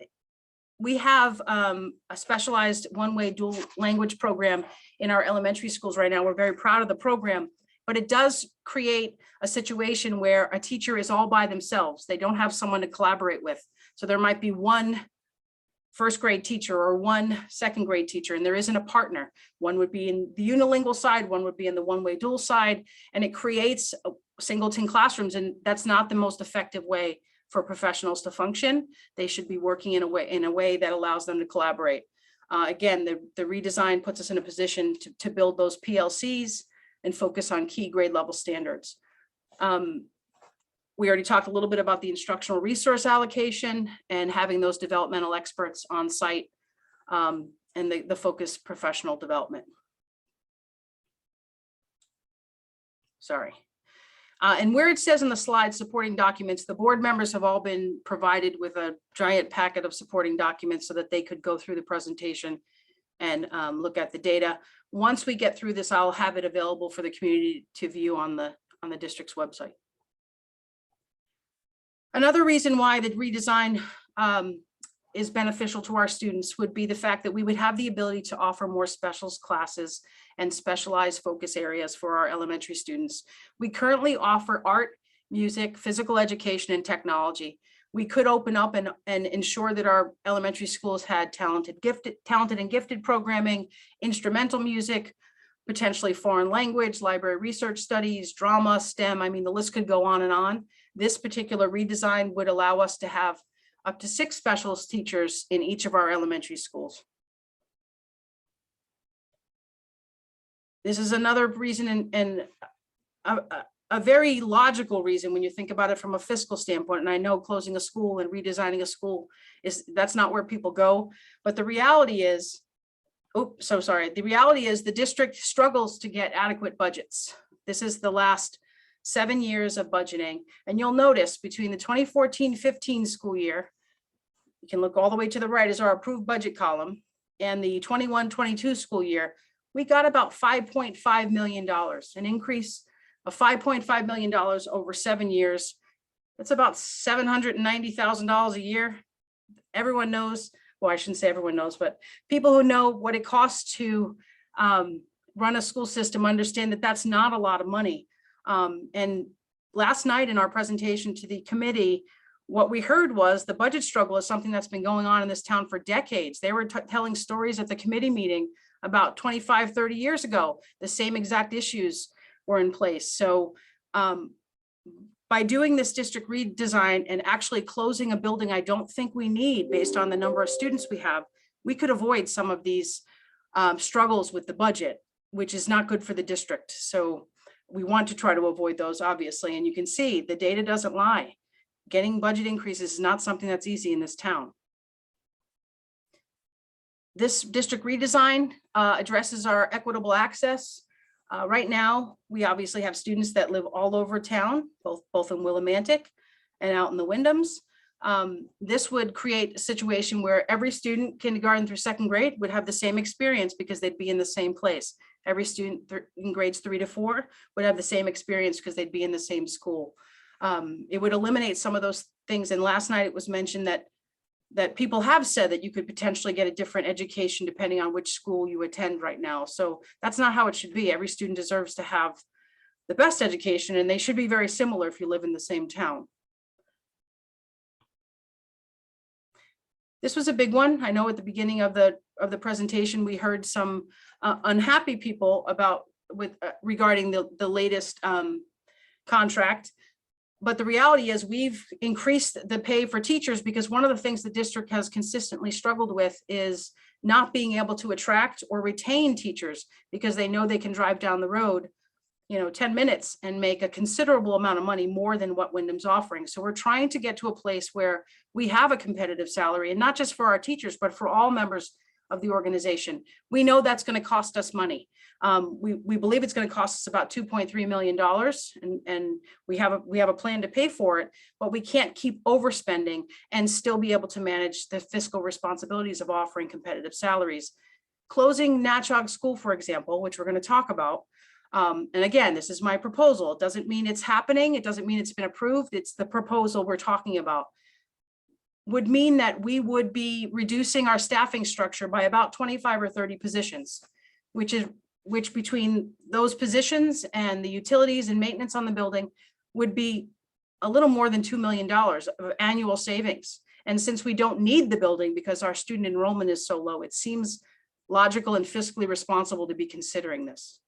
we have a specialized one-way dual language program in our elementary schools right now. We're very proud of the program, but it does create a situation where a teacher is all by themselves. They don't have someone to collaborate with. So there might be one first grade teacher or one second grade teacher, and there isn't a partner. One would be in the unilingual side, one would be in the one-way dual side, and it creates singleton classrooms, and that's not the most effective way for professionals to function. They should be working in a way that allows them to collaborate. Again, the redesign puts us in a position to build those PLCs and focus on key grade level standards. We already talked a little bit about the instructional resource allocation and having those developmental experts on site and the focused professional development. Sorry. And where it says in the slide supporting documents, the board members have all been provided with a giant packet of supporting documents so that they could go through the presentation and look at the data. Once we get through this, I'll have it available for the community to view on the district's website. Another reason why the redesign is beneficial to our students would be the fact that we would have the ability to offer more specials classes and specialized focus areas for our elementary students. We currently offer art, music, physical education, and technology. We could open up and ensure that our elementary schools had talented and gifted programming, instrumental music, potentially foreign language, library research studies, drama, STEM. I mean, the list could go on and on. This particular redesign would allow us to have up to 6 specialist teachers in each of our elementary schools. This is another reason and a very logical reason when you think about it from a fiscal standpoint. And I know closing a school and redesigning a school that's not where people go. But the reality is, the reality is the district struggles to get adequate budgets. This is the last 7 years of budgeting. And you'll notice between the 2014-15 school year, you can look all the way to the right as our approved budget column, and the 21-22 school year, we got about $5.5 million, an increase of $5.5 million over 7 years. That's about $790,000 a year. Everyone knows, well, I shouldn't say everyone knows, but people who know what it costs to run a school system understand that that's not a lot of money. And last night in our presentation to the committee, what we heard was the budget struggle is something that's been going on in this town for decades. They were telling stories at the committee meeting about 25, 30 years ago. The same exact issues were in place. So by doing this district redesign and actually closing a building I don't think we need based on the number of students we have, we could avoid some of these struggles with the budget, which is not good for the district. So we want to try to avoid those, obviously. And you can see the data doesn't lie. Getting budget increases is not something that's easy in this town. This district redesign addresses our equitable access. Right now, we obviously have students that live all over town, both in Willimantic and out in the Windhams. This would create a situation where every student, kindergarten through second grade, would have the same experience because they'd be in the same place. Every student in grades 3 to 4 would have the same experience because they'd be in the same school. It would eliminate some of those things. And last night it was mentioned that people have said that you could potentially get a different education depending on which school you attend right now. So that's not how it should be. Every student deserves to have the best education, and they should be very similar if you live in the same town. This was a big one. I know at the beginning of the presentation, we heard some unhappy people regarding the latest contract. But the reality is we've increased the pay for teachers because one of the things the district has consistently struggled with is not being able to attract or retain teachers because they know they can drive down the road, 10 minutes and make a considerable amount of money more than what Windham's offering. So we're trying to get to a place where we have a competitive salary, and not just for our teachers, but for all members of the organization. We know that's going to cost us money. We believe it's going to cost us about $2.3 million, and we have a plan to pay for it, but we can't keep overspending and still be able to manage the fiscal responsibilities of offering competitive salaries. Closing Natchog School, for example, which we're going to talk about. And again, this is my proposal. It doesn't mean it's happening. It doesn't mean it's been approved. It's the proposal we're talking about. Would mean that we would be reducing our staffing structure by about 25 or 30 positions, which between those positions and the utilities and maintenance on the building would be a little more than $2 million of annual savings. And since we don't need the building because our student enrollment is so low, it seems logical and fiscally responsible to be considering this.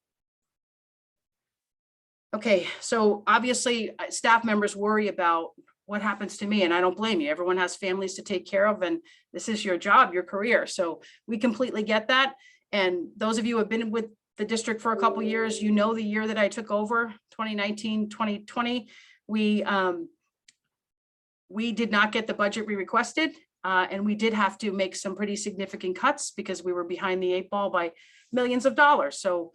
Okay, so obviously staff members worry about what happens to me, and I don't blame you. Everyone has families to take care of, and this is your job, your career. So we completely get that. And those of you who have been with the district for a couple of years, the year that I took over, 2019, 2020, we did not get the budget we requested, and we did have to make some pretty significant cuts because we were behind the 8 ball by millions of dollars. So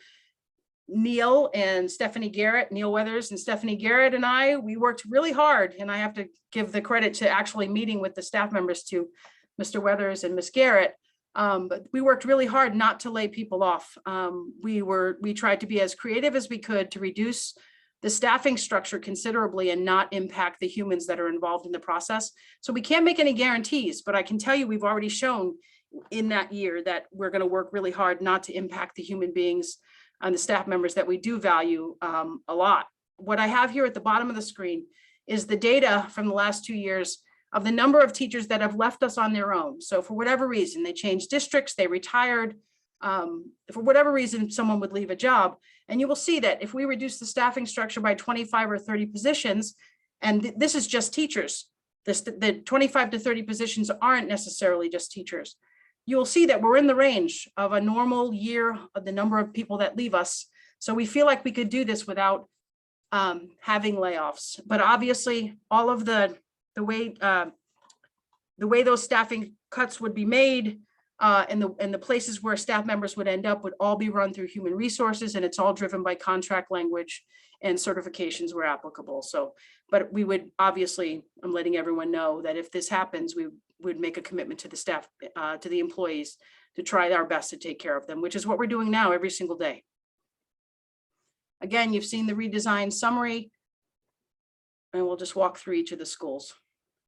Neil Weathers and Stephanie Garrett and I, we worked really hard, and I have to give the credit to actually meeting with the staff members, to Mr. Weathers and Ms. Garrett. But we worked really hard not to lay people off. We tried to be as creative as we could to reduce the staffing structure considerably and not impact the humans that are involved in the process. So we can't make any guarantees, but I can tell you we've already shown in that year that we're going to work really hard not to impact the human beings and the staff members that we do value a lot. What I have here at the bottom of the screen is the data from the last 2 years of the number of teachers that have left us on their own. So for whatever reason, they changed districts, they retired, for whatever reason, someone would leave a job. And you will see that if we reduce the staffing structure by 25 or 30 positions, and this is just teachers, the 25 to 30 positions aren't necessarily just teachers. You will see that we're in the range of a normal year of the number of people that leave us. So we feel like we could do this without having layoffs. But obviously, all of the way those staffing cuts would be made and the places where staff members would end up would all be run through human resources, and it's all driven by contract language and certifications where applicable. So, but we would obviously, I'm letting everyone know that if this happens, we would make a commitment to the staff, to the employees, to try our best to take care of them, which is what we're doing now every single day. Again, you've seen the redesigned summary, and we'll just walk through each of the schools.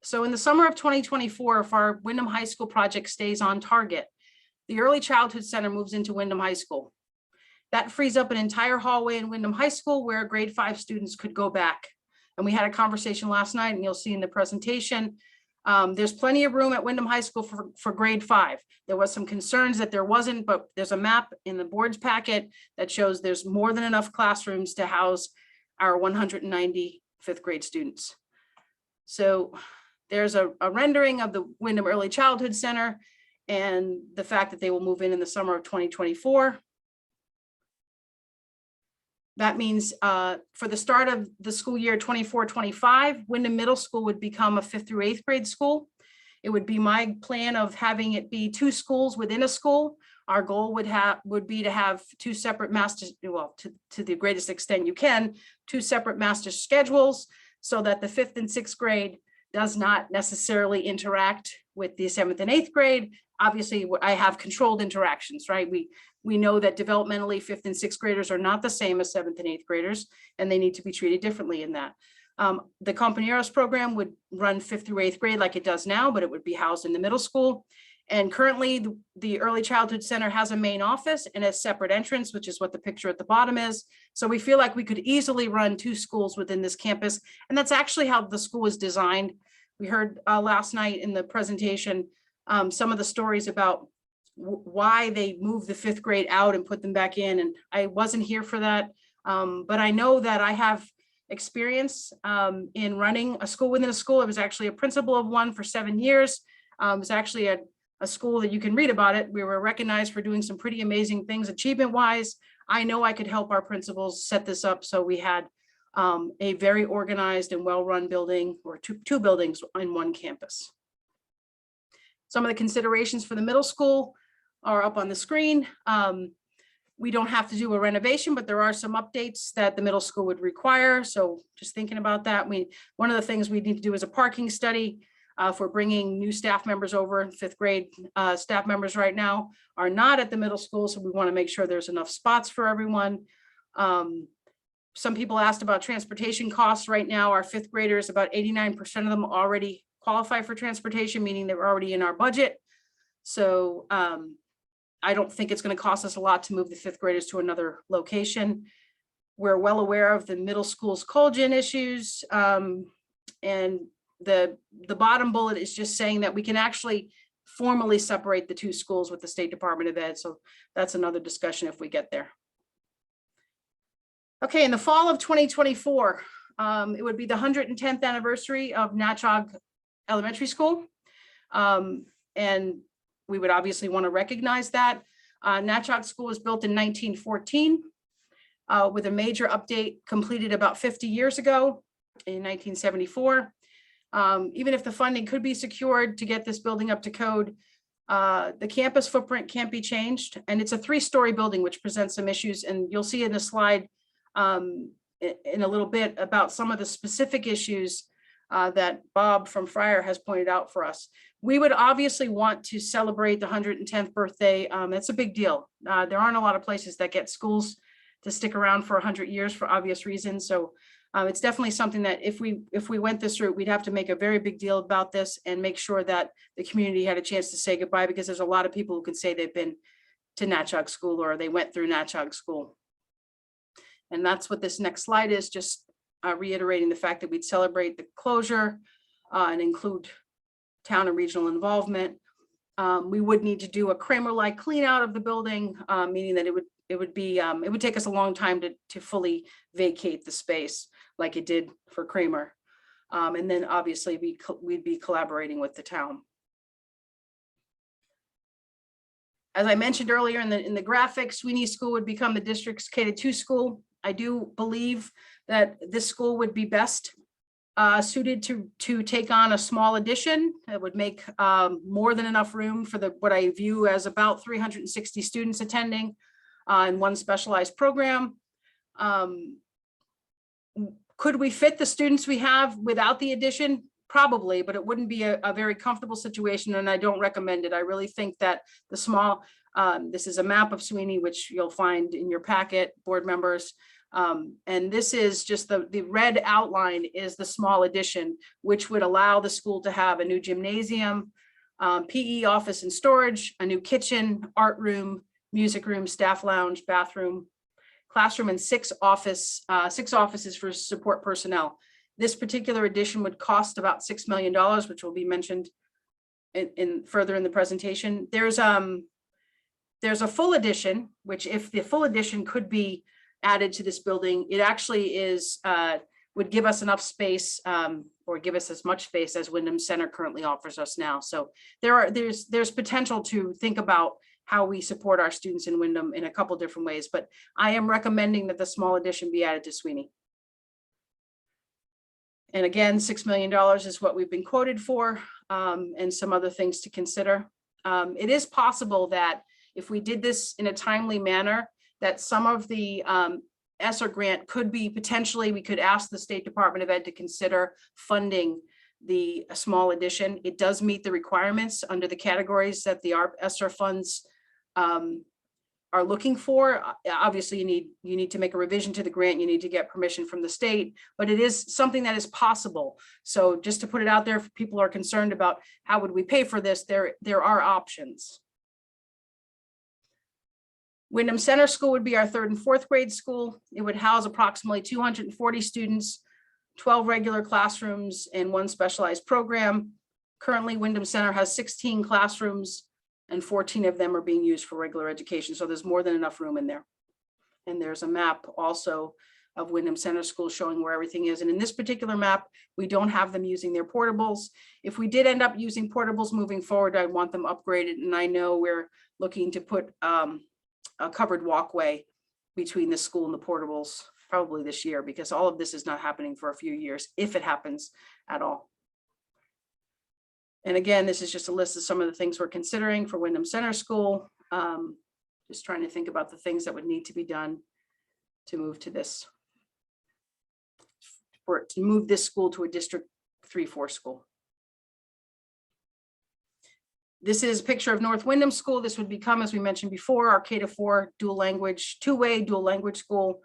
So in the summer of 2024, if our Windham High School project stays on target, the Early Childhood Center moves into Windham High School. That frees up an entire hallway in Windham High School where grade 5 students could go back. And we had a conversation last night, and you'll see in the presentation, there's plenty of room at Windham High School for grade 5. There was some concerns that there wasn't, but there's a map in the board's packet that shows there's more than enough classrooms to house our 190 fifth grade students. So there's a rendering of the Windham Early Childhood Center, and the fact that they will move in the summer of 2024. That means for the start of the school year 24-25, Windham Middle School would become a 5th through 8th grade school. It would be my plan of having it be 2 schools within a school. Our goal would be to have 2 separate masters, well, to the greatest extent you can, 2 separate master schedules, so that the 5th and 6th grade does not necessarily interact with the 7th and 8th grade. Obviously, I have controlled interactions, right? We know that developmentally 5th and 6th graders are not the same as 7th and 8th graders, and they need to be treated differently in that. The Compañeros program would run 5th through 8th grade like it does now, but it would be housed in the middle school. And currently the Early Childhood Center has a main office and a separate entrance, which is what the picture at the bottom is. So we feel like we could easily run 2 schools within this campus. And that's actually how the school is designed. We heard last night in the presentation, some of the stories about why they moved the 5th grade out and put them back in. And I wasn't here for that. But I know that I have experience in running a school within a school. I was actually a principal of one for 7 years. It was actually a school that you can read about it. We were recognized for doing some pretty amazing things achievement wise. I know I could help our principals set this up so we had a very organized and well-run building, or two buildings in one campus. Some of the considerations for the middle school are up on the screen. We don't have to do a renovation, but there are some updates that the middle school would require. So just thinking about that, one of the things we need to do is a parking study. If we're bringing new staff members over, 5th grade staff members right now are not at the middle school, so we want to make sure there's enough spots for everyone. Some people asked about transportation costs. Right now, our 5th graders, about 89% of them already qualify for transportation, meaning they're already in our budget. So I don't think it's going to cost us a lot to move the 5th graders to another location. We're well aware of the middle school's coal-gen issues, and the bottom bullet is just saying that we can actually formally separate the 2 schools with the State Department of Ed. So that's another discussion if we get there. Okay, in the fall of 2024, it would be the 110th anniversary of Natchog Elementary School. And we would obviously want to recognize that. Natchog School was built in 1914 with a major update completed about 50 years ago in 1974. Even if the funding could be secured to get this building up to code, the campus footprint can't be changed. And it's a 3-story building, which presents some issues. And you'll see in the slide in a little bit about some of the specific issues that Bob from Fryer has pointed out for us. We would obviously want to celebrate the 110th birthday. It's a big deal. There aren't a lot of places that get schools to stick around for 100 years for obvious reasons. So it's definitely something that if we went this route, we'd have to make a very big deal about this and make sure that the community had a chance to say goodbye, because there's a lot of people who can say they've been to Natchog School or they went through Natchog School. And that's what this next slide is, just reiterating the fact that we'd celebrate the closure and include town and regional involvement. We would need to do a Kramer-like clean out of the building, meaning that it would take us a long time to fully vacate the space like it did for Kramer. And then obviously we'd be collaborating with the town. As I mentioned earlier in the graphics, Sweeney School would become the district's K-2 school. I do believe that this school would be best suited to take on a small addition. It would make more than enough room for what I view as about 360 students attending in one specialized program. Could we fit the students we have without the addition? Probably, but it wouldn't be a very comfortable situation, and I don't recommend it. I really think that the small, this is a map of Sweeney, which you'll find in your packet, board members. And this is just the red outline is the small addition, which would allow the school to have a new gymnasium, PE office and storage, a new kitchen, art room, music room, staff lounge, bathroom, classroom, and 6 offices for support personnel. This particular addition would cost about $6 million, which will be mentioned further in the presentation. There's a full addition, which if the full addition could be added to this building, it actually is would give us enough space or give us as much space as Windham Center currently offers us now. So there's potential to think about how we support our students in Windham in a couple different ways, but I am recommending that the small addition be added to Sweeney. And again, $6 million is what we've been quoted for, and some other things to consider. It is possible that if we did this in a timely manner, that some of the ESSER grant could be potentially, we could ask the State Department of Ed to consider funding the small addition. It does meet the requirements under the categories that the ESSER funds are looking for. Obviously, you need to make a revision to the grant. You need to get permission from the state, but it is something that is possible. So just to put it out there, if people are concerned about how would we pay for this, there are options. Windham Center School would be our 3rd and 4th grade school. It would house approximately 240 students, 12 regular classrooms, and 1 specialized program. Currently, Windham Center has 16 classrooms, and 14 of them are being used for regular education. So there's more than enough room in there. And there's a map also of Windham Center School showing where everything is. And in this particular map, we don't have them using their portables. If we did end up using portables moving forward, I want them upgraded. And I know we're looking to put a covered walkway between the school and the portables probably this year, because all of this is not happening for a few years, if it happens at all. And again, this is just a list of some of the things we're considering for Windham Center School. Just trying to think about the things that would need to be done to move to this, to move this school to a District 3-4 school. This is a picture of North Windham School. This would become, as we mentioned before, our K-4 dual language, 2-way dual language school.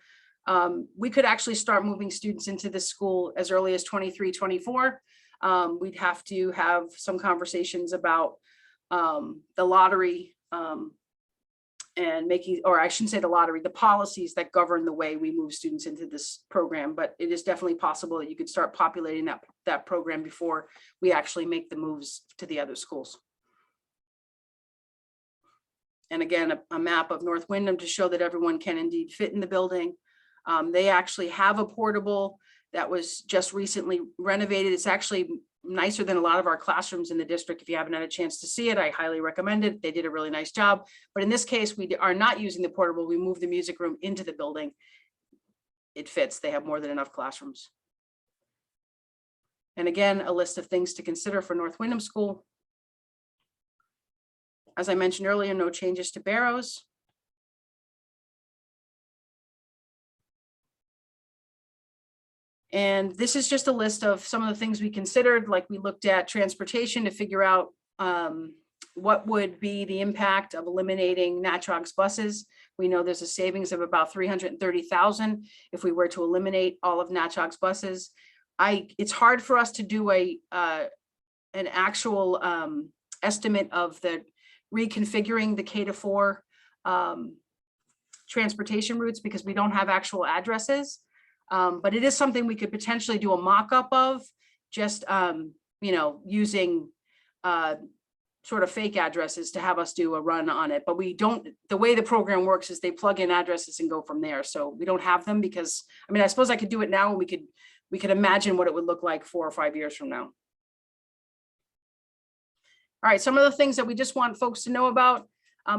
We could actually start moving students into this school as early as 23, 24. We'd have to have some conversations about the lottery and making, or I shouldn't say the lottery, the policies that govern the way we move students into this program. But it is definitely possible that you could start populating that program before we actually make the moves to the other schools. And again, a map of North Windham to show that everyone can indeed fit in the building. They actually have a portable that was just recently renovated. It's actually nicer than a lot of our classrooms in the district. If you haven't had a chance to see it, I highly recommend it. They did a really nice job. But in this case, we are not using the portable. We moved the music room into the building. It fits. They have more than enough classrooms. And again, a list of things to consider for North Windham School. As I mentioned earlier, no changes to Barrows. And this is just a list of some of the things we considered, like we looked at transportation to figure out what would be the impact of eliminating NATROG's buses. We know there's a savings of about $330,000 if we were to eliminate all of NATROG's buses. It's hard for us to do an actual estimate of the reconfiguring the K-4 transportation routes because we don't have actual addresses. But it is something we could potentially do a mock-up of, just using sort of fake addresses to have us do a run on it. But we don't, the way the program works is they plug in addresses and go from there. So we don't have them because, I mean, I suppose I could do it now and we could imagine what it would look like 4 or 5 years from now. All right, some of the things that we just want folks to know about.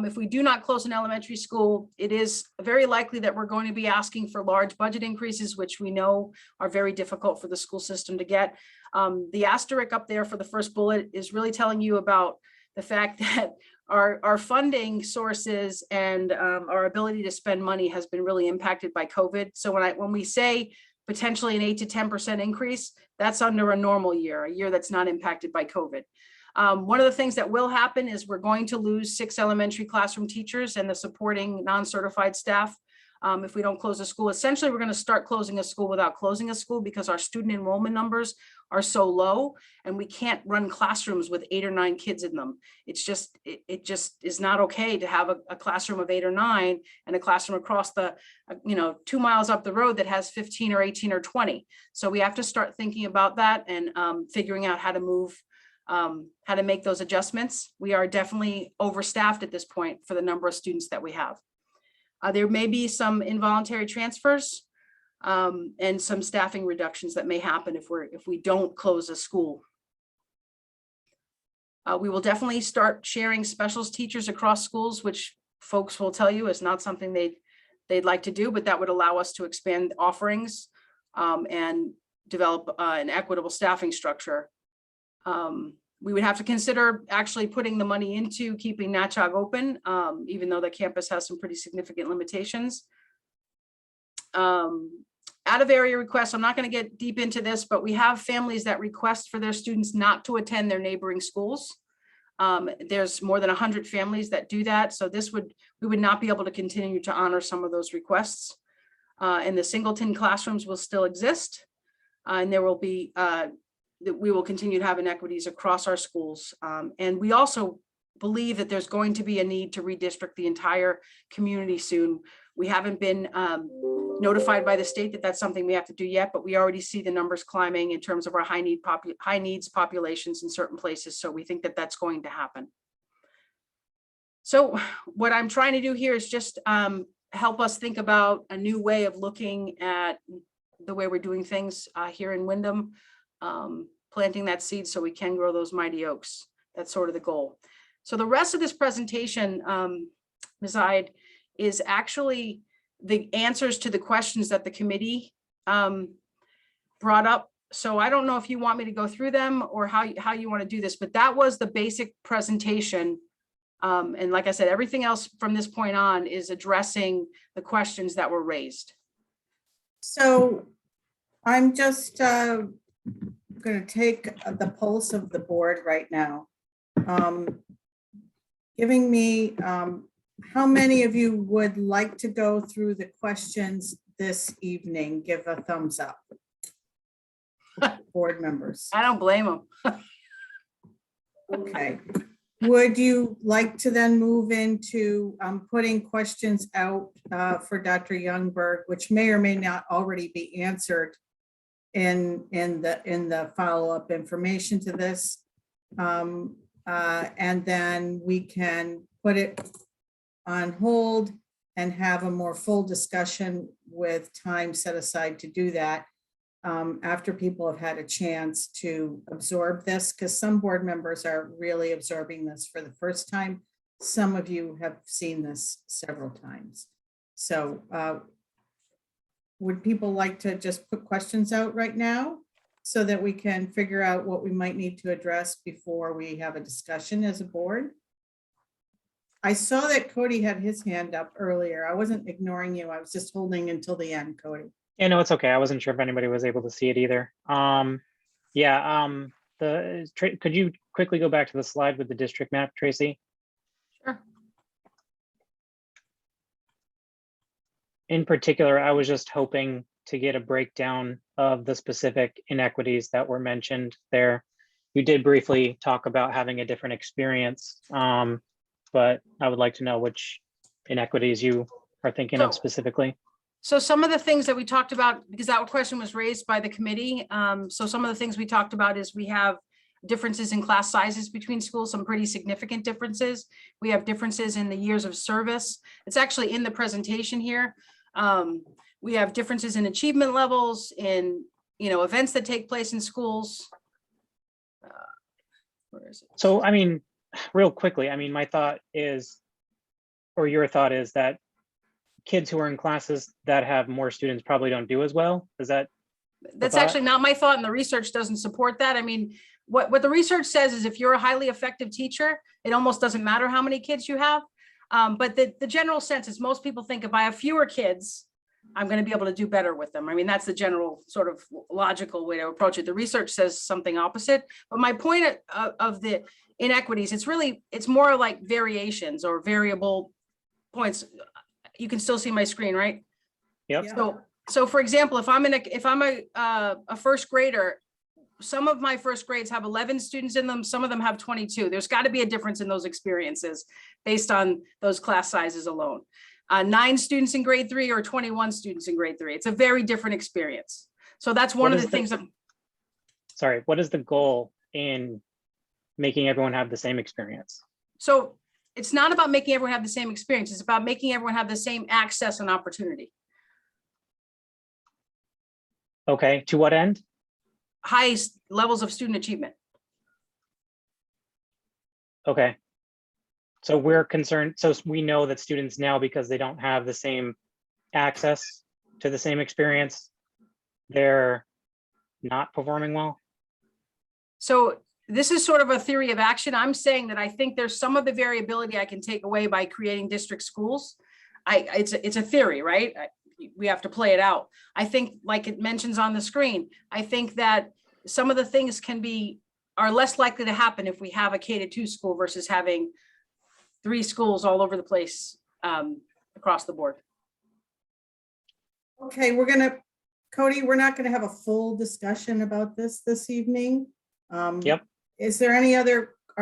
If we do not close an elementary school, it is very likely that we're going to be asking for large budget increases, which we know are very difficult for the school system to get. The asterisk up there for the first bullet is really telling you about the fact that our funding sources and our ability to spend money has been really impacted by COVID. So when we say potentially an 8 to 10% increase, that's under a normal year, a year that's not impacted by COVID. One of the things that will happen is we're going to lose 6 elementary classroom teachers and the supporting non-certified staff if we don't close a school. Essentially, we're going to start closing a school without closing a school because our student enrollment numbers are so low and we can't run classrooms with 8 or 9 kids in them. It's just, it just is not okay to have a classroom of 8 or 9 and a classroom across the, 2 miles up the road that has 15 or 18 or 20. So we have to start thinking about that and figuring out how to move how to make those adjustments. We are definitely overstaffed at this point for the number of students that we have. There may be some involuntary transfers. and some staffing reductions that may happen if we don't close a school. We will definitely start sharing specials teachers across schools, which folks will tell you is not something they'd like to do, but that would allow us to expand offerings and develop an equitable staffing structure. We would have to consider actually putting the money into keeping Natchog open, even though the campus has some pretty significant limitations. Out of area requests, I'm not going to get deep into this, but we have families that request for their students not to attend their neighboring schools. There's more than 100 families that do that. So we would not be able to continue to honor some of those requests. And the singleton classrooms will still exist. And there will be, we will continue to have inequities across our schools. And we also believe that there's going to be a need to redistrict the entire community soon. We haven't been notified by the state that that's something we have to do yet, but we already see the numbers climbing in terms of our high needs populations in certain places. So we think that that's going to happen. So what I'm trying to do here is just help us think about a new way of looking at the way we're doing things here in Windham, planting that seed so we can grow those mighty oaks. That's sort of the goal. So the rest of this presentation, Ms. Ide, is actually the answers to the questions that the committee brought up. So I don't know if you want me to go through them or how you want to do this, but that was the basic presentation. And like I said, everything else from this point on is addressing the questions that were raised. So I'm just going to take the pulse of the board right now. Giving me, how many of you would like to go through the questions this evening? Give a thumbs up. Board members. I don't blame them. Okay. Would you like to then move into putting questions out for Dr. Youngberg, which may or may not already be answered in the follow-up information to this, and then we can put it on hold and have a more full discussion with time set aside to do that after people have had a chance to absorb this, because some board members are really absorbing this for the first time. Some of you have seen this several times. So would people like to just put questions out right now so that we can figure out what we might need to address before we have a discussion as a board? I saw that Cody had his hand up earlier. I wasn't ignoring you. I was just holding until the end, Cody. Yeah, no, it's okay. I wasn't sure if anybody was able to see it either. Could you quickly go back to the slide with the district map, Tracy? Sure. In particular, I was just hoping to get a breakdown of the specific inequities that were mentioned there. You did briefly talk about having a different experience, but I would like to know which inequities you are thinking of specifically. So some of the things that we talked about, because that question was raised by the committee. So some of the things we talked about is we have differences in class sizes between schools, some pretty significant differences. We have differences in the years of service. It's actually in the presentation here. We have differences in achievement levels, in events that take place in schools. Where is it? So, I mean, real quickly, I mean, my thought is, or your thought is that kids who are in classes that have more students probably don't do as well. Is that? That's actually not my thought, and the research doesn't support that. I mean, what the research says is if you're a highly effective teacher, it almost doesn't matter how many kids you have. But the general sense is most people think if I have fewer kids, I'm going to be able to do better with them. I mean, that's the general sort of logical way to approach it. The research says something opposite. But my point of the inequities, it's more like variations or variable points. You can still see my screen, right? Yep. So for example, if I'm a first grader, some of my first grades have 11 students in them. Some of them have 22. There's got to be a difference in those experiences based on those class sizes alone. 9 students in grade 3 or 21 students in grade 3. It's a very different experience. So that's one of the things that. Sorry, what is the goal in making everyone have the same experience? So it's not about making everyone have the same experience. It's about making everyone have the same access and opportunity. Okay, to what end? Highest levels of student achievement. Okay. So we're concerned, so we know that students now, because they don't have the same access to the same experience, they're not performing well? So this is sort of a theory of action. I'm saying that I think there's some of the variability I can take away by creating district schools. It's a theory, right? We have to play it out. I think, like it mentions on the screen, I think that some of the things are less likely to happen if we have a K-2 school versus having 3 schools all over the place across the board. Okay, Cody, we're not gonna have a full discussion about this evening. Yep. Are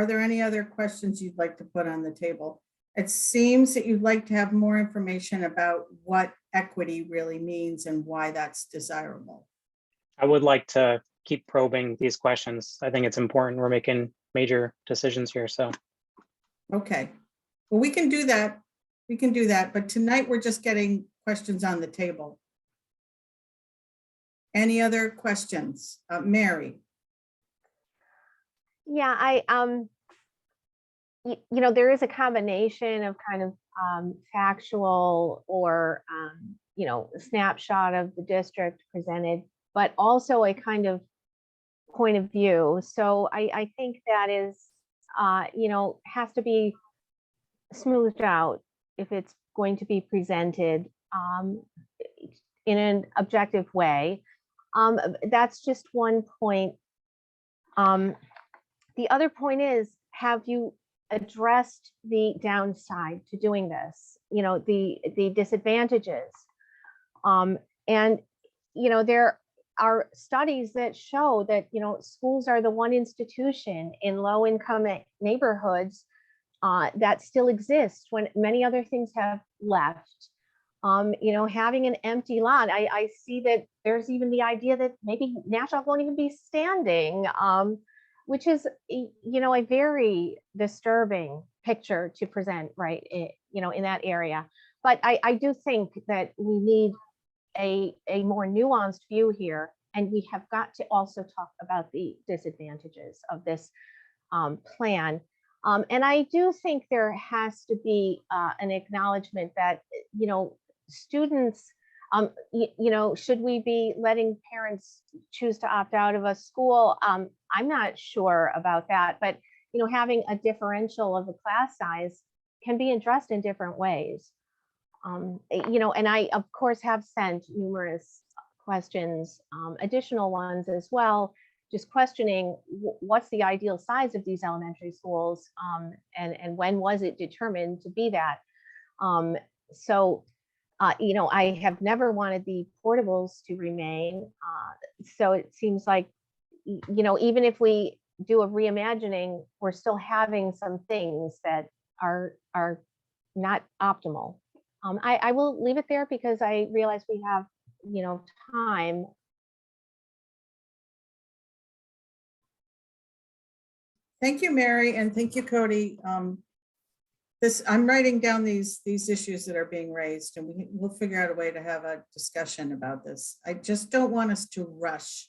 there any other questions you'd like to put on the table? It seems that you'd like to have more information about what equity really means and why that's desirable. I would like to keep probing these questions. I think it's important. We're making major decisions here, so. Okay, well, we can do that. We can do that, but tonight we're just getting questions on the table. Any other questions? Mary? Yeah, there is a combination of kind of factual or, snapshot of the district presented, but also a kind of point of view. So I think that is, has to be smoothed out if it's going to be presented in an objective way. That's just one point. The other point is, have you addressed the downside to doing this? The disadvantages. And there are studies that show that schools are the one institution in low-income neighborhoods that still exists when many other things have left. Having an empty lot, I see that there's even the idea that maybe Nashville won't even be standing, which is, a very disturbing picture to present, right, in that area. But I do think that we need a more nuanced view here, and we have got to also talk about the disadvantages of this plan. And I do think there has to be an acknowledgement that, students, should we be letting parents choose to opt out of a school? I'm not sure about that, but, having a differential of the class size can be addressed in different ways. And I, of course, have sent numerous questions, additional ones as well, just questioning what's the ideal size of these elementary schools, and when was it determined to be that? I have never wanted the portables to remain. So it seems like, even if we do a reimagining, we're still having some things that are not optimal. I will leave it there because I realize we have, time. Thank you, Mary, and thank you, Cody. I'm writing down these issues that are being raised, and we'll figure out a way to have a discussion about this. I just don't want us to rush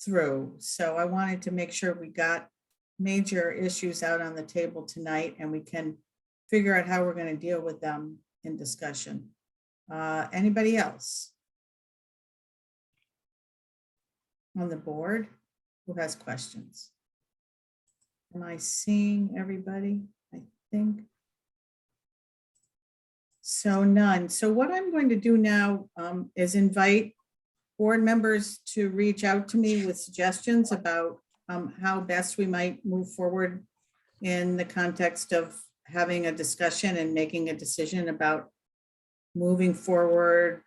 through. So I wanted to make sure we got major issues out on the table tonight, and we can figure out how we're going to deal with them in discussion. Anybody else on the board who has questions? Am I seeing everybody? I think. So none. So what I'm going to do now is invite board members to reach out to me with suggestions about how best we might move forward in the context of having a discussion and making a decision about moving forward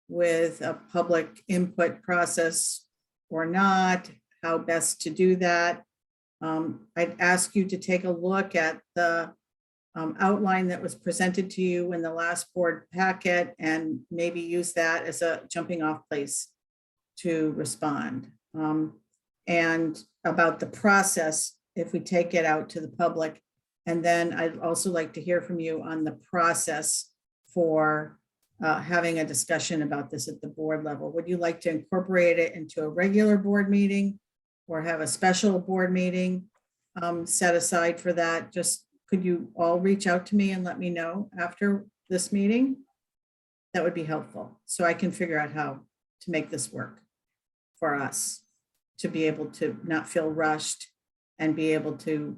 with a public input process or not, how best to do that. I'd ask you to take a look at the outline that was presented to you in the last board packet and maybe use that as a jumping off place to respond. And about the process, if we take it out to the public. And then I'd also like to hear from you on the process for having a discussion about this at the board level. Would you like to incorporate it into a regular board meeting or have a special board meeting set aside for that? Just could you all reach out to me and let me know after this meeting? That would be helpful, so I can figure out how to make this work for us, to be able to not feel rushed and be able to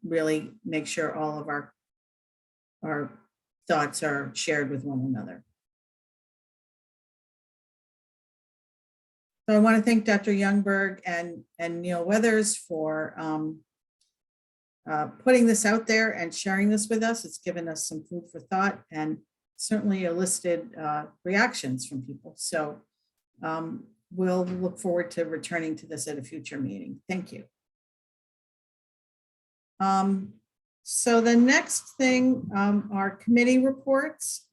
really make sure all of our thoughts are shared with one another. So I want to thank Dr. Youngberg and Neil Weathers for putting this out there and sharing this with us. It's given us some food for thought and certainly elicited reactions from people. So we'll look forward to returning to this at a future meeting. Thank you. So the next thing are committee reports.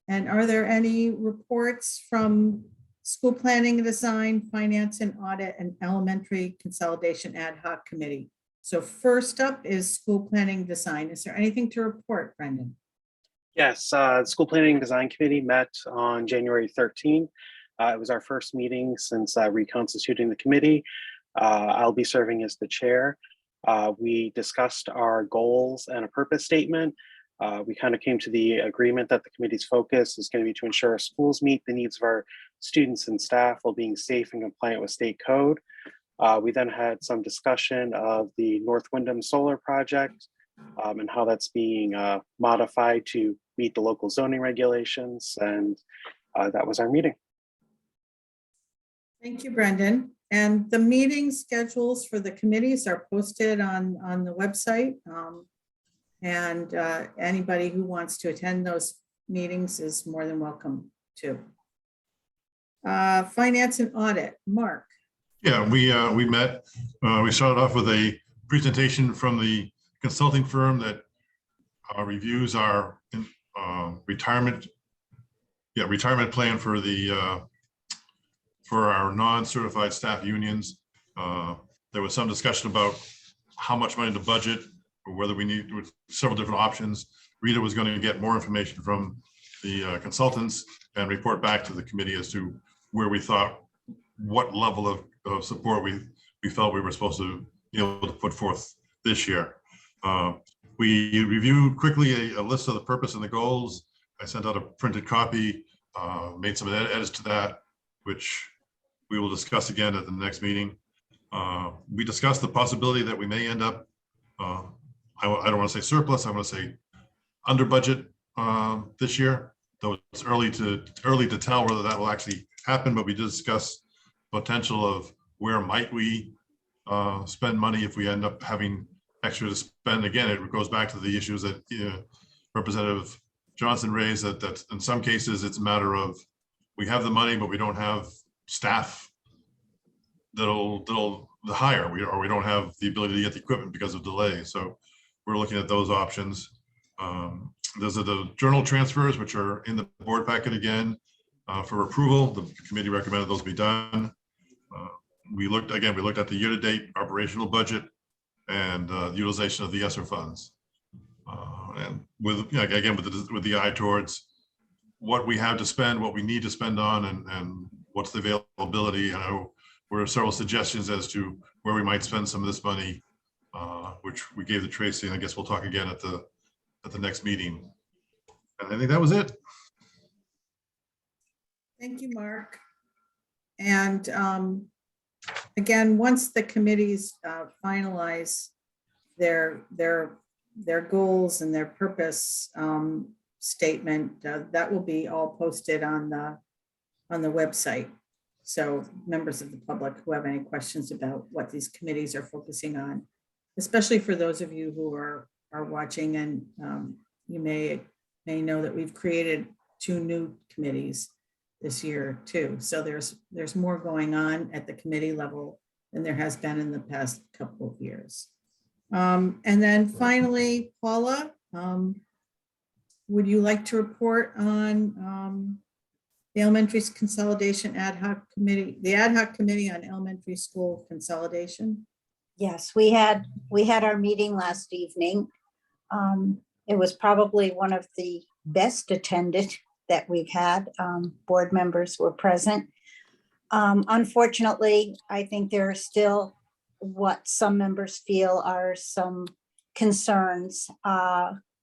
And are there any reports from School Planning and Design, Finance and Audit, and Elementary Consolidation Ad Hoc Committee? So first up is School Planning Design. Is there anything to report, Brendan? Yes, School Planning and Design Committee met on January 13. It was our first meeting since reconstituting the committee. I'll be serving as the chair. We discussed our goals and a purpose statement. We kind of came to the agreement that the committee's focus is going to be to ensure our schools meet the needs of our students and staff while being safe and compliant with state code. We then had some discussion of the North Windham Solar Project and how that's being modified to meet the local zoning regulations. And that was our meeting. Thank you, Brendan. And the meeting schedules for the committees are posted on the website. And anybody who wants to attend those meetings is more than welcome to. Finance and Audit, Mark. Yeah, we met. We started off with a presentation from the consulting firm that reviews our retirement plan for the for our non-certified staff unions. There was some discussion about how much money to budget or whether we need several different options. Rita was going to get more information from the consultants and report back to the committee as to where we thought, what level of support we felt we were supposed to be able to put forth this year. We reviewed quickly a list of the purpose and the goals. I sent out a printed copy, made some edits to that, which we will discuss again at the next meeting. We discussed the possibility that we may end up, I don't want to say surplus, I want to say under budget this year, though it's early to tell whether that will actually happen, but we did discuss potential of where might we spend money if we end up having extra to spend. Again, it goes back to the issues that Representative Johnson raised, that in some cases it's a matter of we have the money, but we don't have staff that'll hire, or we don't have the ability to get the equipment because of delay. So we're looking at those options. Those are the journal transfers, which are in the board packet again for approval. The committee recommended those be done. We looked at the year-to-date operational budget and utilization of the ESSER funds. And with the eye towards what we have to spend, what we need to spend on, and what's the availability. I know there were several suggestions as to where we might spend some of this money, which we gave to Tracy, and I guess we'll talk again at the next meeting. And I think that was it. Thank you, Mark. And again, once the committees finalize their goals and their purpose statement, that will be all posted on the website. So members of the public who have any questions about what these committees are focusing on, especially for those of you who are watching, and you may know that we've created 2 new committees this year too. So there's more going on at the committee level than there has been in the past couple of years. And then finally, Paula, would you like to report on the Elementary Consolidation Ad Hoc Committee, the Ad Hoc Committee on Elementary School Consolidation? Yes, we had our meeting last evening. It was probably one of the best attended that we've had. Board members were present. Unfortunately, I think there are still what some members feel are some concerns.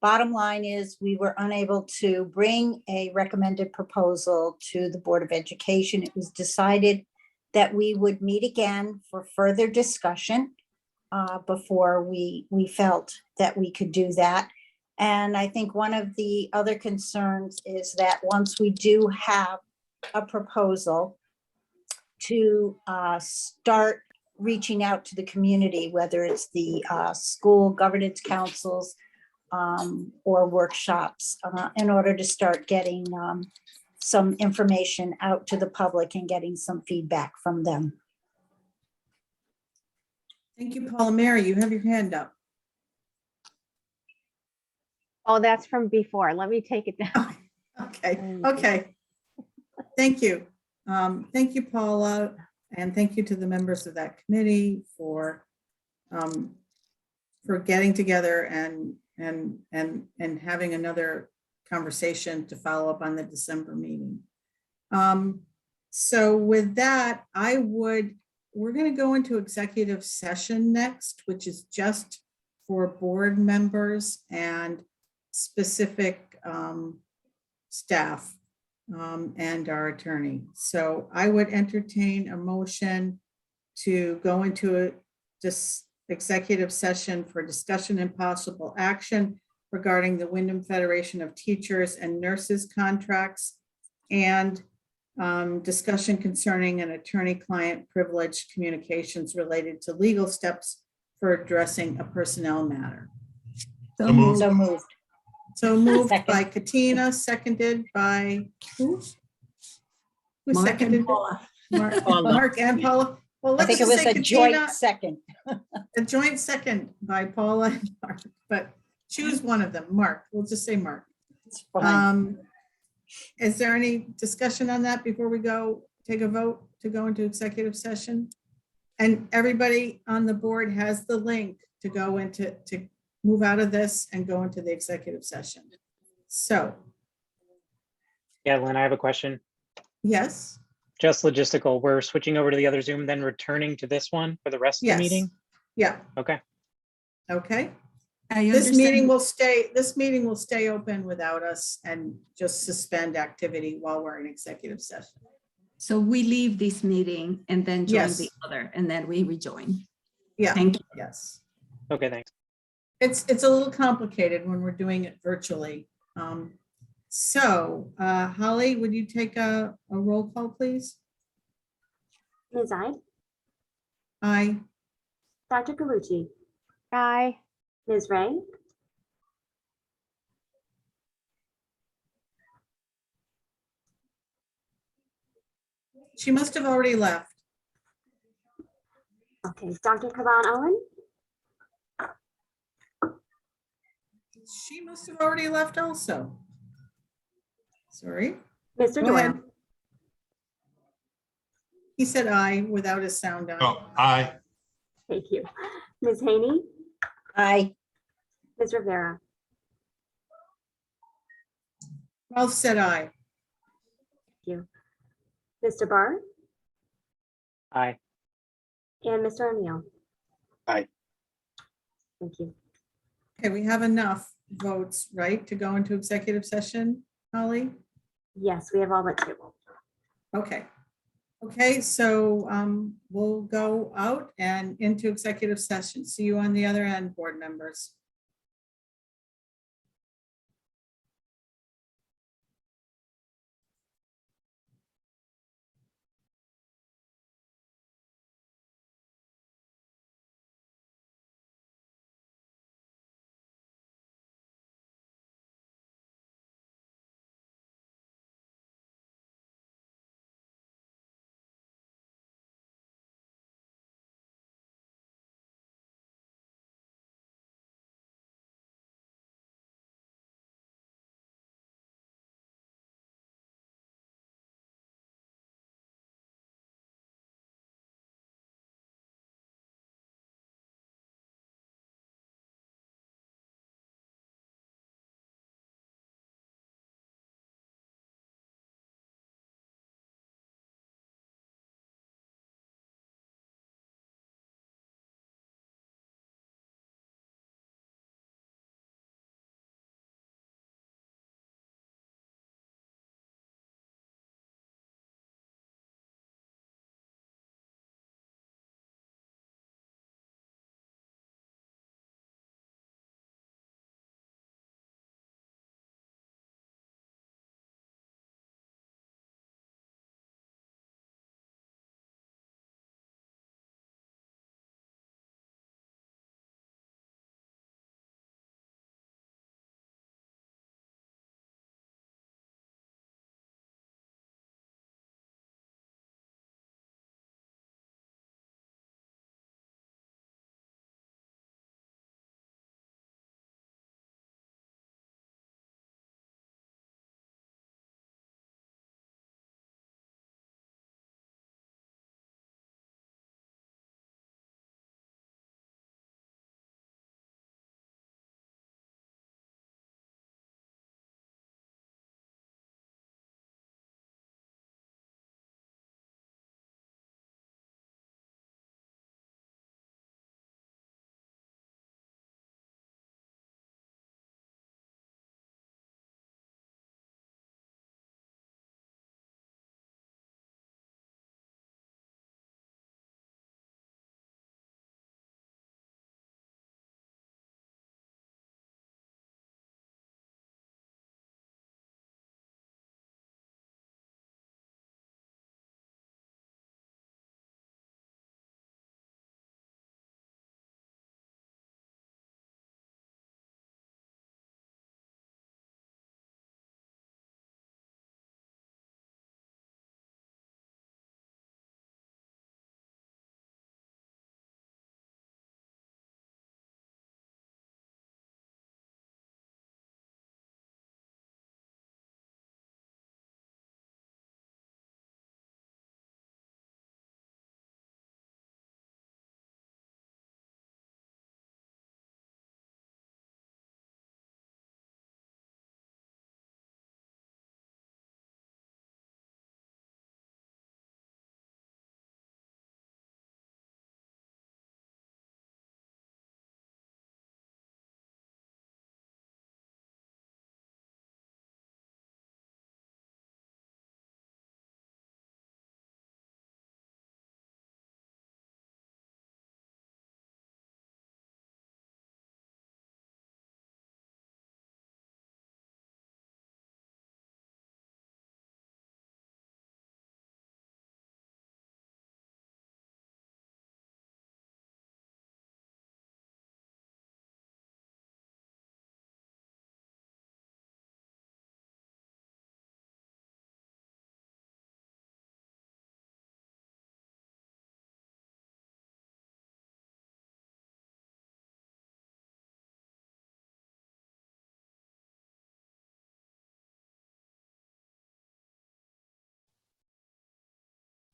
Bottom line is we were unable to bring a recommended proposal to the Board of Education. It was decided that we would meet again for further discussion before we felt that we could do that. And I think one of the other concerns is that once we do have a proposal to start reaching out to the community, whether it's the school governance councils or workshops, in order to start getting some information out to the public and getting some feedback from them. Thank you, Paula. Mary, you have your hand up. Oh, that's from before. Let me take it down. Okay, okay. Thank you. Thank you, Paula, and thank you to the members of that committee for getting together and having another conversation to follow up on the December meeting. So with that, we're going to go into executive session next, which is just for board members and specific staff and our attorney. So I would entertain a motion to go into this executive session for discussion and possible action regarding the Windham Federation of Teachers and Nurses contracts and discussion concerning an attorney-client privilege communications related to legal steps for addressing a personnel matter. So moved. So moved. So moved Second. by Katina, seconded by who? Who Mark and seconded? Paula. Mark and Paula. Well, I let's think it just was say a Katina, joint second. a joint second by Paula and Mark, but choose one of them. Mark, we'll just say Mark. It's fine. Is there any discussion on that before we go take a vote to go into executive session? And everybody on the board has the link to go into, to move out of this and go into the executive session. So, Yeah, Lynn, I have a question. yes, Just logistical. We're switching over to the other Zoom, then returning to this one for the rest of the yes, meeting? yeah, Okay. okay. I This meeting understand. will stay open without us and just suspend activity while we're in executive session. So we leave this meeting and then join Yes. the other, and then we rejoin. Yeah, Thank you. yes. Okay, thanks. It's a little complicated when we're doing it virtually. So Holly, would you take a roll call, please? Ms. Ide, Aye. Dr. Galucci, Aye. Ms. Ray, She must have already left. okay, Dr. Caban Owen, She must have already left also. Sorry. Mr. Go Doyle. ahead. He said aye without a sound on. Oh, aye. Thank you. Ms. Haney, Aye. Ms. Rivera, Ralph said aye. thank you. Mr. Barr Aye. and Mr. O'Neill. Aye. Thank you. Okay, we have enough votes, right, to go into executive session, Holly? Yes, we have all but two. Okay. Okay, so we'll go out and into executive session. See you on the other end, board members.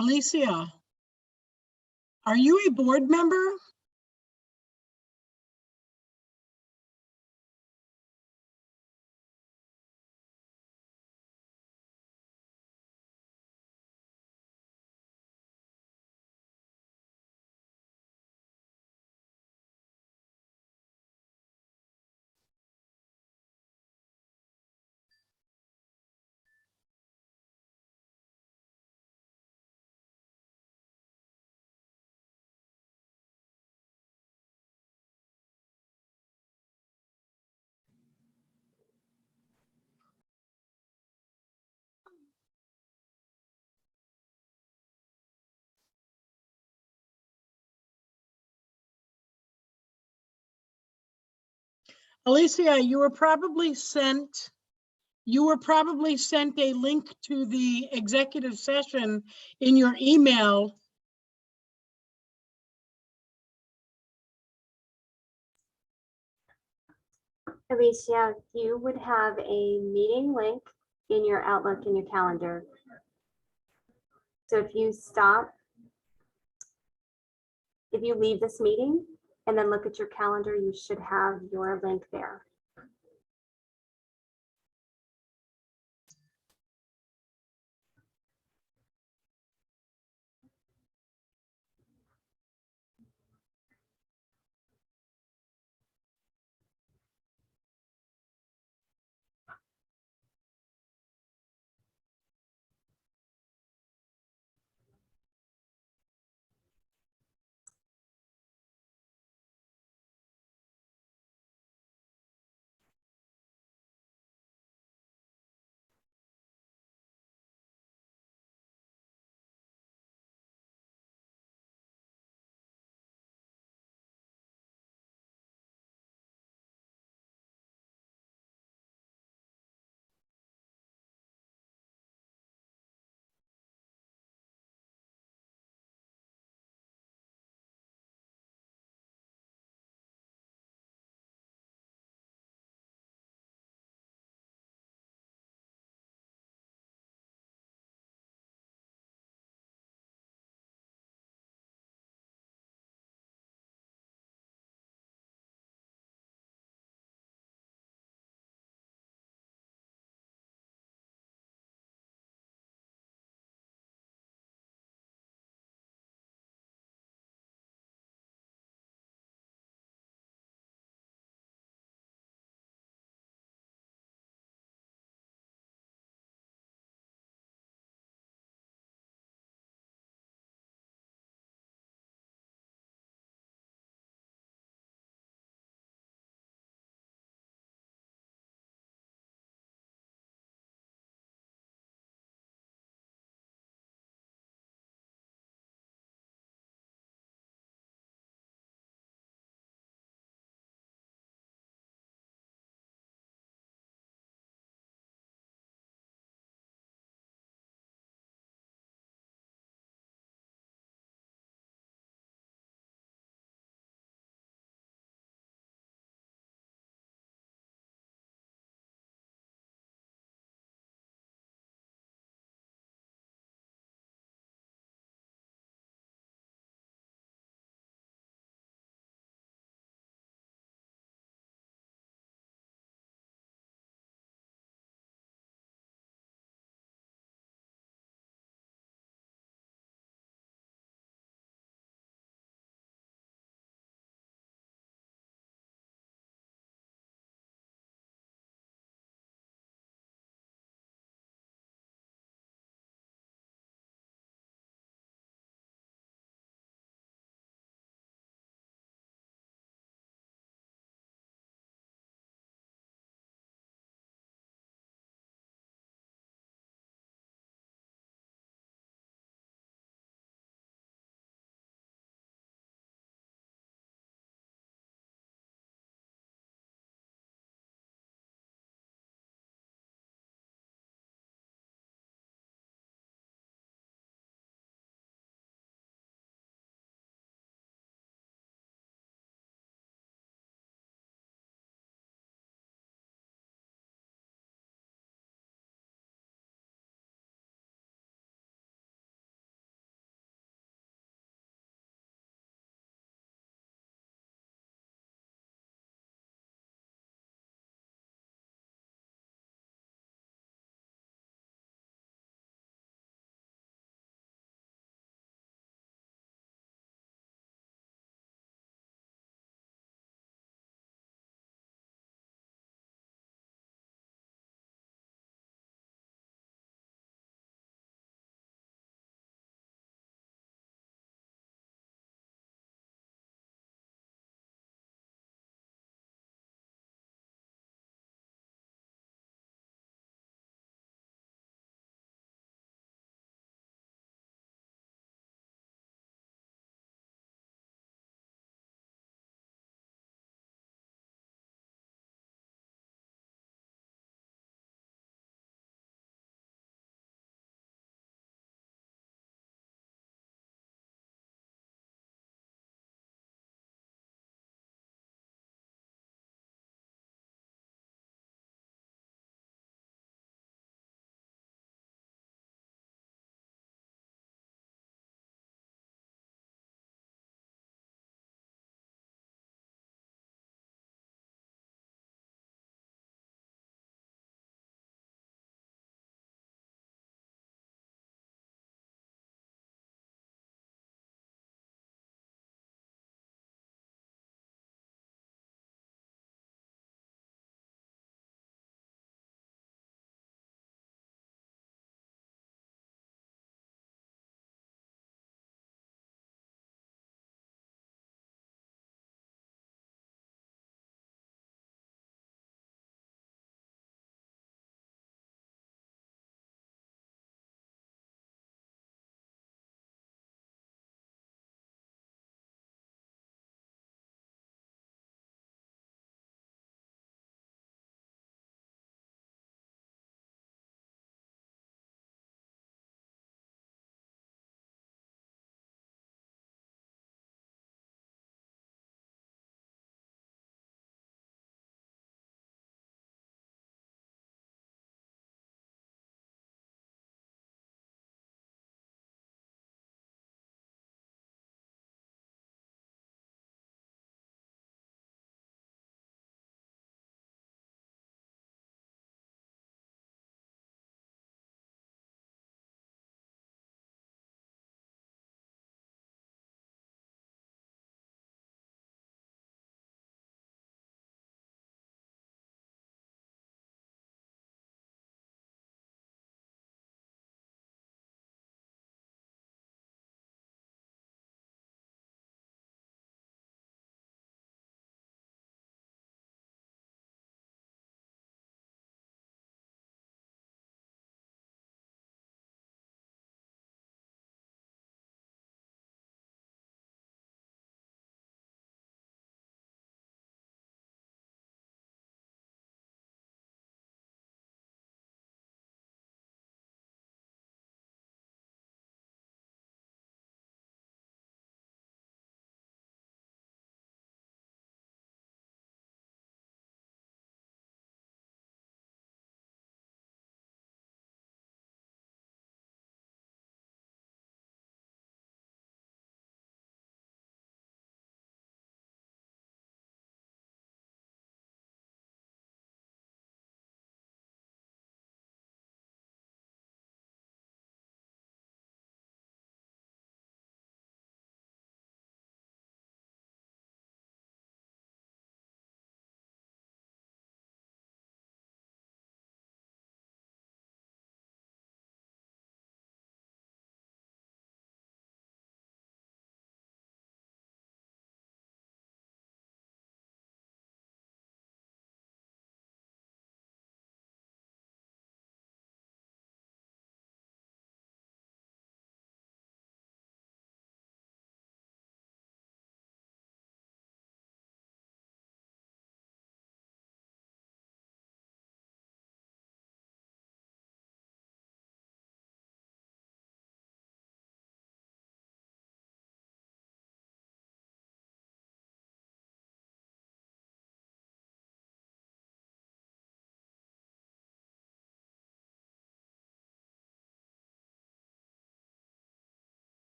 Alicia, are you a board member? Alicia, you were probably sent a link to the executive session in your email. Alicia, you would have a meeting link in your Outlook in your calendar. So if you leave this meeting and then look at your calendar, you should have your link there.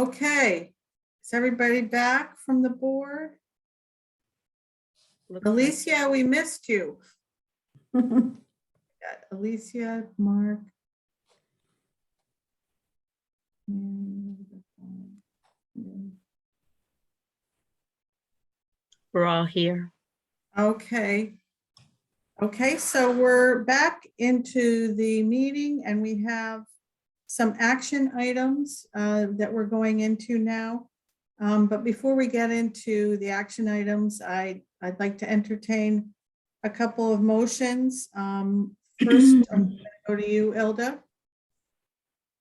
Okay, is everybody back from the board? Alicia, we missed you. Got Alicia, Mark. We're all here. Okay. Okay, so we're back into the meeting and we have some action items that we're going into now. But before we get into the action items, I'd like to entertain a couple of motions. First, I'm gonna go to you, Ilda.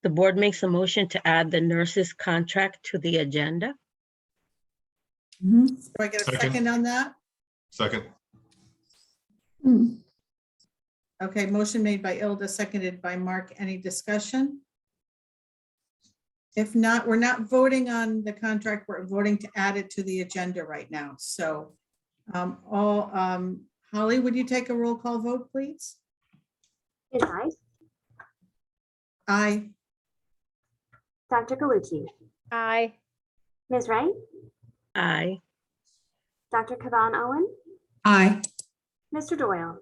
The board makes a motion to add the nurse's contract to the agenda. Do I get a Second. second on that? Second. Okay, motion made by Ilda, seconded by Mark. Any discussion? If not, we're not voting on the contract. We're voting to add it to the agenda right now. So Holly, would you take a roll call vote, please? Ms. Hyde, Aye. Dr. Galucci, Aye. Ms. Wright, Aye. Dr. Kaban Owen, Aye. Mr. Doyle,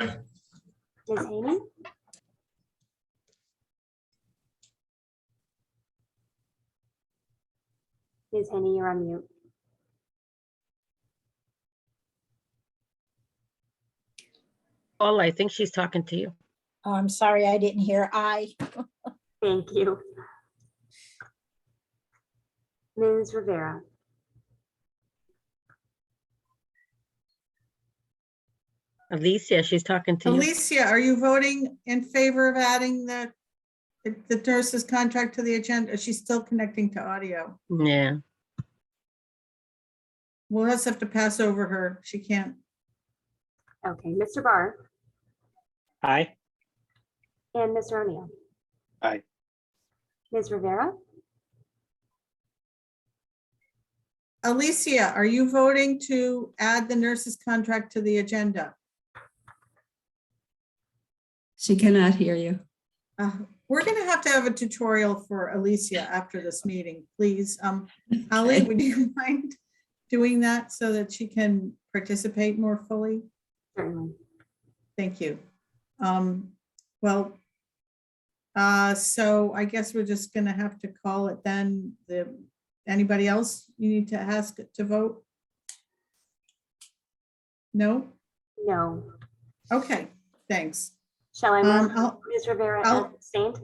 Aye. Ms. Haney, Ms. Haney, you're on mute. Paula, I think she's talking to you. Oh, I'm sorry, I didn't hear. Aye. Thank you. Ms. Rivera, Alicia, she's talking to you. Alicia, are you voting in favor of adding the nurse's contract to the agenda? Is she still connecting to audio? Yeah. We'll just have to pass over her. She can't. okay, Mr. Barr, Aye. and Mr. O'Neill. Aye. Ms. Rivera, Alicia, are you voting to add the nurse's contract to the agenda? She cannot hear you. We're going to have a tutorial for Alicia after this meeting, please. Holly, Okay. would you mind doing that so that she can participate more fully? certainly. Thank you. So I guess we're just going to have to call it then. Anybody else you need to ask to vote? No? No. Okay, thanks. Shall I move I'll- Ms. Rivera as I'll- abstained?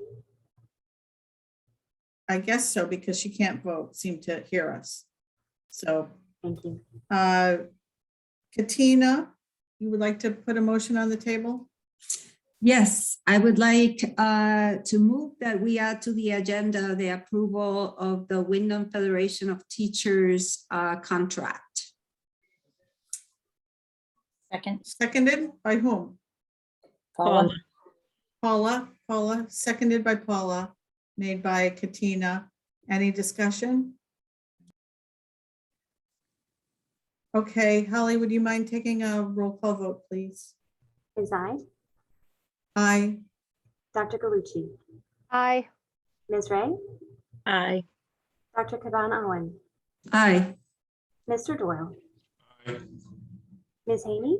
I guess so, because she can't seem to hear us. So, Thank you. Katina, you would like to put a motion on the table? Yes, I would like to move that we add to the agenda the approval of the Windham Federation of Teachers contract. Second. Seconded by whom? Paula. Paula, seconded by Paula, made by Katina. Any discussion? Okay, Holly, would you mind taking a roll call vote, please? Ms. Hyde, Aye. Dr. Galucci, Aye. Ms. Ray, Aye. Dr. Kaban Owen, Aye. Mr. Doyle, Aye. Ms. Haney,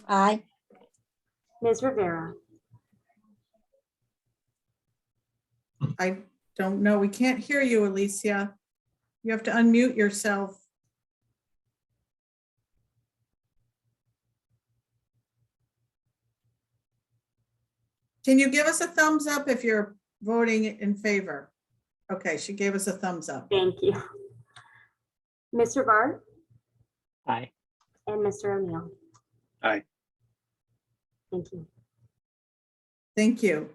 Aye. Ms. Rivera, I don't know. We can't hear you, Alicia. You have to unmute yourself. Can you give us a thumbs up if you're voting in favor? Okay, she gave us a thumbs up. thank you. Mr. Barr, Aye. and Mr. O'Neill. Aye. Thank you. Thank you.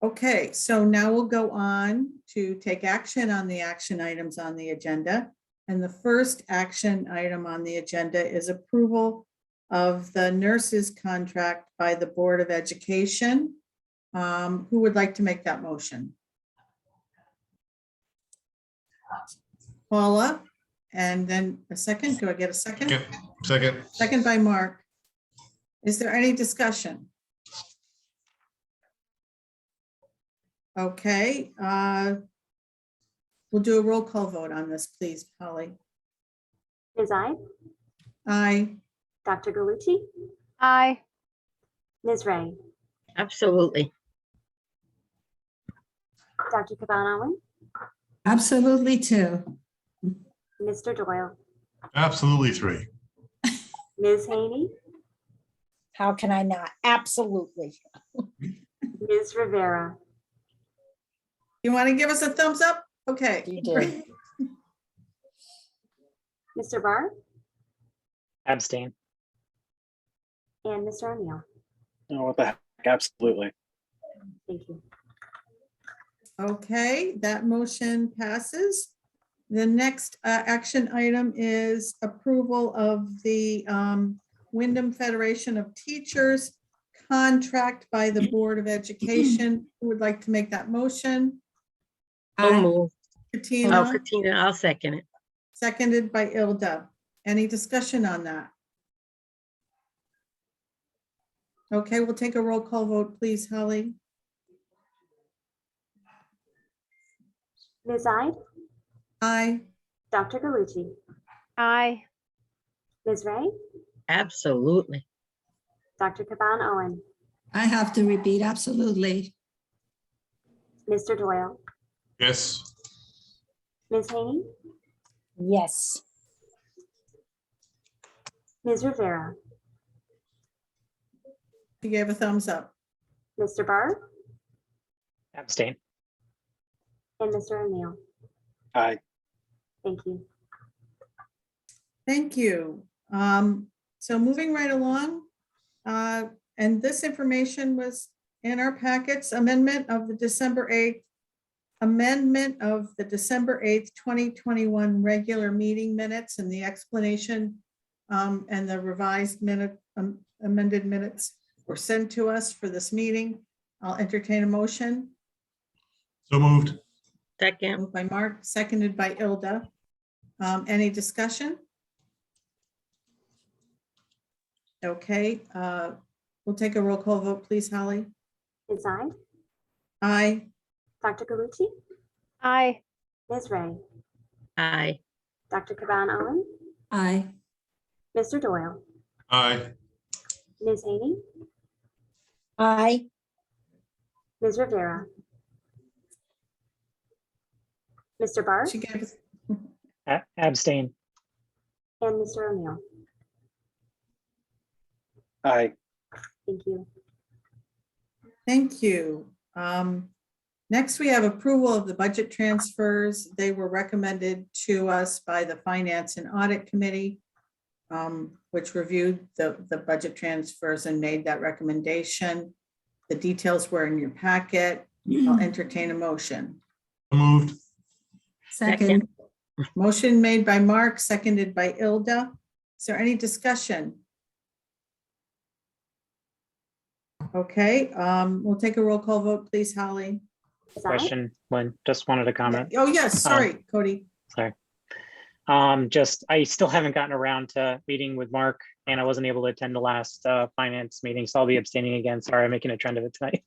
Okay, so now we'll go on to take action on the action items on the agenda. And the first action item on the agenda is approval of the nurse's contract by the Board of Education. Who would like to make that motion? Paula, and then a second. Do I get a second? Second. Second by Mark. Is there any discussion? Okay, We'll do a roll call vote on this, please, Polly. Ms. Ide, Aye. Dr. Galucci, Aye. Ms. Ray, Absolutely. Dr. Caban, Absolutely too. Mr. Doyle, Absolutely 3. Ms. Haney, How can I not? Absolutely. Ms. Rivera, You want to give us a thumbs up? Okay. You did. Mr. Barr, Abstain. and Mr. O'Neill. Oh, what the heck? Absolutely. Thank you. Okay, that motion passes. The next action item is approval of the Windham Federation of Teachers contract by the Board of Education. Who would like to make that motion? So Aye. moved. Oh, Katina, Katina, I'll second it. seconded by Ilda. Any discussion on that? Okay, we'll take a roll call vote, please, Holly. Ms. Ide, Aye. Dr. Galucci, Aye. Ms. Ray, Absolutely. Dr. Caban Owen, I have to repeat, absolutely. Mr. Doyle, Yes. Ms. Haney, Yes. Ms. Rivera, She gave a thumbs up. Mr. Barr, Abstain. and Mr. O'Neill. Aye. Thank you. Thank you. So moving right along, and this information was in our packets, amendment of the December 8th, 2021 regular meeting minutes, and the explanation and the revised amended minutes were sent to us for this meeting. I'll entertain a motion. So moved. Second. Moved by Mark, seconded by Ilda. Any discussion? Okay, we'll take a roll call vote, please, Holly. Ms. Ide, Aye. Dr. Galucci, Aye. Ms. Ray, Aye. Dr. Caban Owen, Aye. Mr. Doyle, Aye. Ms. Haney, Aye. Ms. Rivera, Mr. Barr, She gave us, Abstain. and Mr. O'Neill. Aye. Thank you. thank you. Next, we have approval of the budget transfers. They were recommended to us by the Finance and Audit Committee, which reviewed the budget transfers and made that recommendation. The details were in your packet. I'll entertain a motion. So moved. Second. Motion made by Mark, seconded by Ilda. Is there any discussion? Okay, we'll take a roll call vote, please, Holly. Ms. Ide, Question, Lynn, just wanted to comment. Oh, yes, sorry, Cody. Sorry. Just, I still haven't gotten around to meeting with Mark and I wasn't able to attend the last finance meeting, so I'll be abstaining again. Sorry, I'm making a trend of it tonight.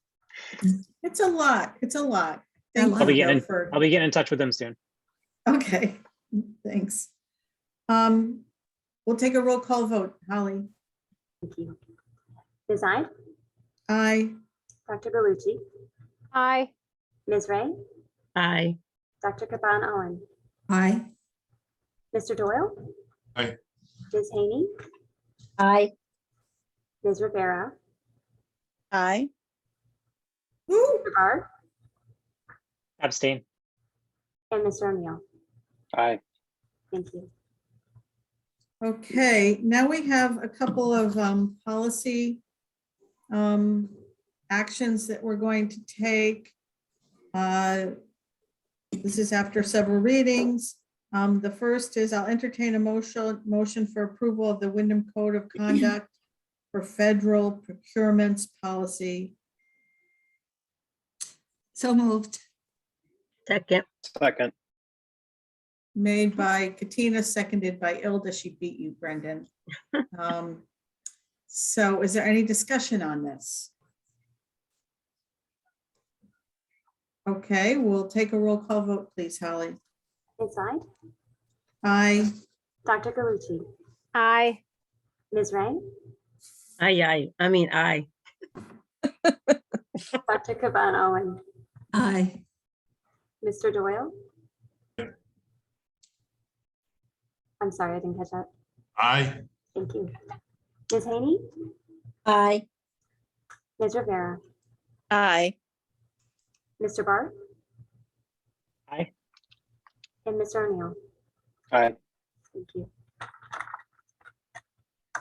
It's a lot. It's a lot. Thank I'll be you, Joe, getting, for, I'll be getting in touch with him soon. okay, thanks. We'll take a roll call vote. Holly. Thank you. Ms. Ide, Aye. Dr. Galucci, Aye. Ms. Ray, Aye. Dr. Caban Owen, Aye. Mr. Doyle, Aye. Ms. Haney, Aye. Ms. Rivera, Aye. Woo. Mr. Barr, Abstain. and Mr. O'Neill. Aye. Thank you. Okay, now we have a couple of policy actions that we're going to take. This is after several readings. The first is I'll entertain a motion for approval of the Windham Code of Conduct for federal procurements policy. So moved. Second. Second. Made by Katina, seconded by Ilda. She beat you, Brendan. So is there any discussion on this? Okay, we'll take a roll call vote, please, Holly. Ms. Side, Aye. Dr. Galucci, Aye. Ms. Ray, Aye. Dr. Caban Owen, Aye. Mr. Doyle. I'm sorry, I didn't catch that. Aye. Thank you. Ms. Haney, Aye. Ms. Rivera, Aye. Mr. Barr, Aye. and Mr. O'Neill. Aye. Thank you.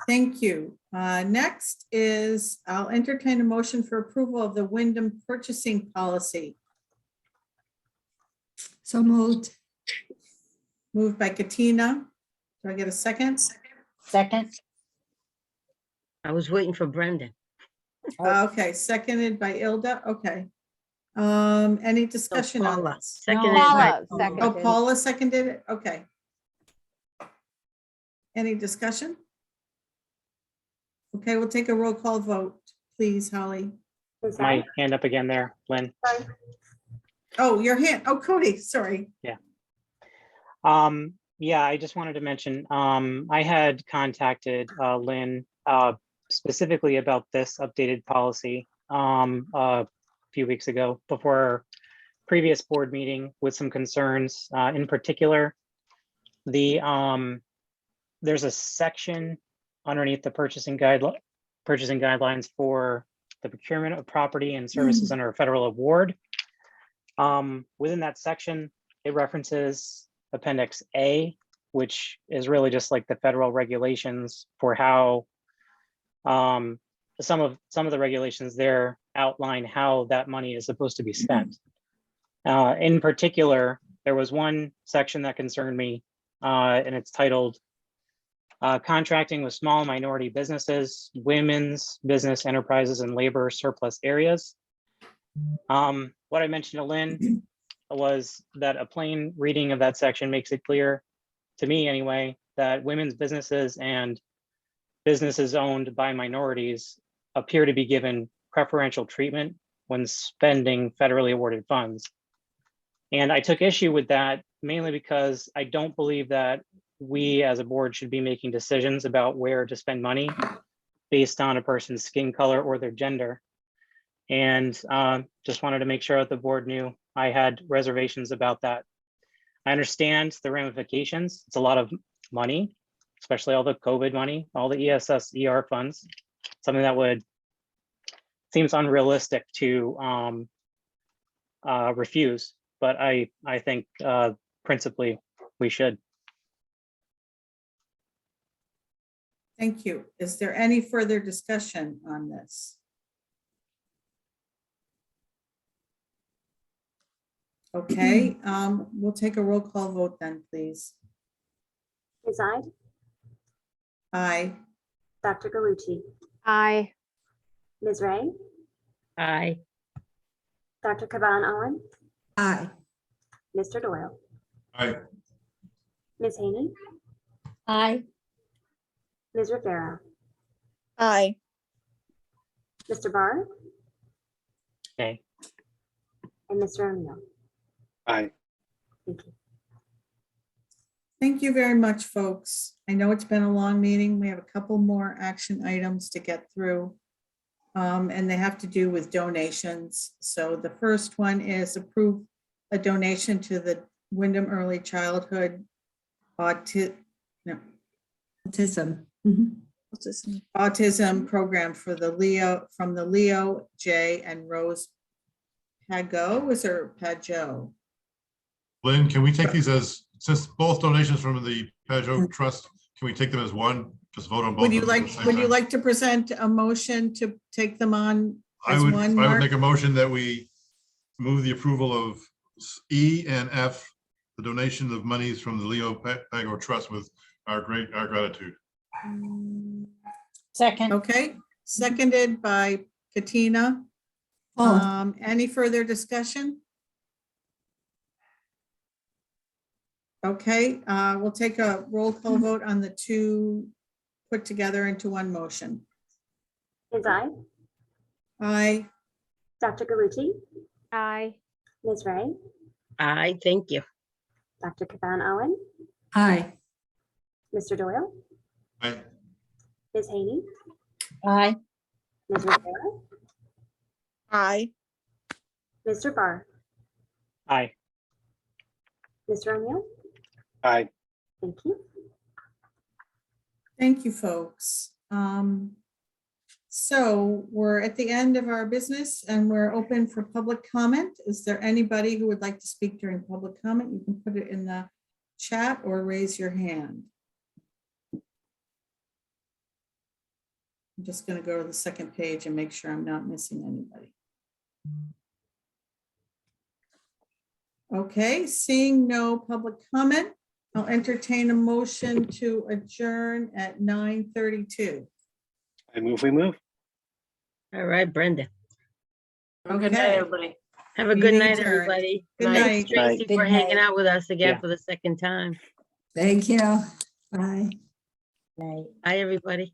Thank you. Next is I'll entertain a motion for approval of the Windham purchasing policy. So moved. Moved by Katina. Do I get a second? Second. I was waiting for Brendan. Okay, seconded by Ilda. Okay. Any discussion on Paula, this? seconded Paula by seconded. Oh, Paula seconded it? Okay. Any discussion? Okay, we'll take a roll call vote, please, Holly. Ms. My Side, hand up again there, Lynn. sorry. Oh, your hand. Oh, Cody, sorry. Yeah, I just wanted to mention, I had contacted Lynn specifically about this updated policy a few weeks ago before our previous board meeting with some concerns. In particular, there's a section underneath the purchasing guidelines for the procurement of property and services under a federal award. Within that section, it references Appendix A, which is really just like the federal regulations for how some of the regulations there outline how that money is supposed to be spent. In particular, there was one section that concerned me, and it's titled Contracting with Small Minority Businesses, Women's Business Enterprises and Labor Surplus Areas. What I mentioned to Lynn was that a plain reading of that section makes it clear, to me anyway, that women's businesses and businesses owned by minorities appear to be given preferential treatment when spending federally awarded funds. And I took issue with that mainly because I don't believe that we as a board should be making decisions about where to spend money based on a person's skin color or their gender. And just wanted to make sure that the board knew I had reservations about that. I understand the ramifications. It's a lot of money, especially all the COVID money, all the ESS, ER funds, something that seems unrealistic to refuse, but I think principally we should. Thank you. Is there any further discussion on this? Okay, we'll take a roll call vote then, please. Ms. Side, Aye. Dr. Galucci, Aye. Ms. Ray, Aye. Dr. Caban Owen, Aye. Mr. Doyle, Aye. Ms. Haney, Aye. Ms. Rivera, Aye. Mr. Barr, Okay. and Mr. O'Neill. Aye. Thank you. Thank you very much, folks. I know it's been a long meeting. We have a couple more action items to get through. And they have to do with donations. So the first one is approve a donation to the Windham Early Childhood Autism Program for the from the Leo J and Rose Pago, is there Pajo? Lynn, can we take these as, since both donations from the Pajot Trust, can we take them as one? Just vote on both? Would you of them at like, the same would you time? like to present a motion to take them on I as would one, Mark? make a motion that we move the approval of E and F, the donation of monies from the Leo Pago Trust with our gratitude. Second. Okay, seconded by Katina. Any further discussion? Okay, we'll take a roll call vote on the two put together into one motion. Ms. Side, Aye. Dr. Galucci, Aye. Ms. Ray, Aye, thank you. Dr. Cavan Owen, Aye. Mr. Doyle, Aye. Ms. Haney, Aye. Ms. Rivera, Aye. Mr. Barr, Aye. Mr. O'Neill. Aye. Thank you. Thank you, folks. So we're at the end of our business and we're open for public comment. Is there anybody who would like to speak during public comment? You can put it in the chat or raise your hand. I'm just going to go to the second page and make sure I'm not missing anybody. Okay, seeing no public comment, I'll entertain a motion to adjourn at 9:32. I move, we move. All right, Brenda. Good night, Okay. everybody. Have a good Meeting night, adjourned. everybody. Good Thanks, night. Tracy, Good for hanging night. out with us again Yeah. for the second time. Thank you. Bye. Bye, everybody.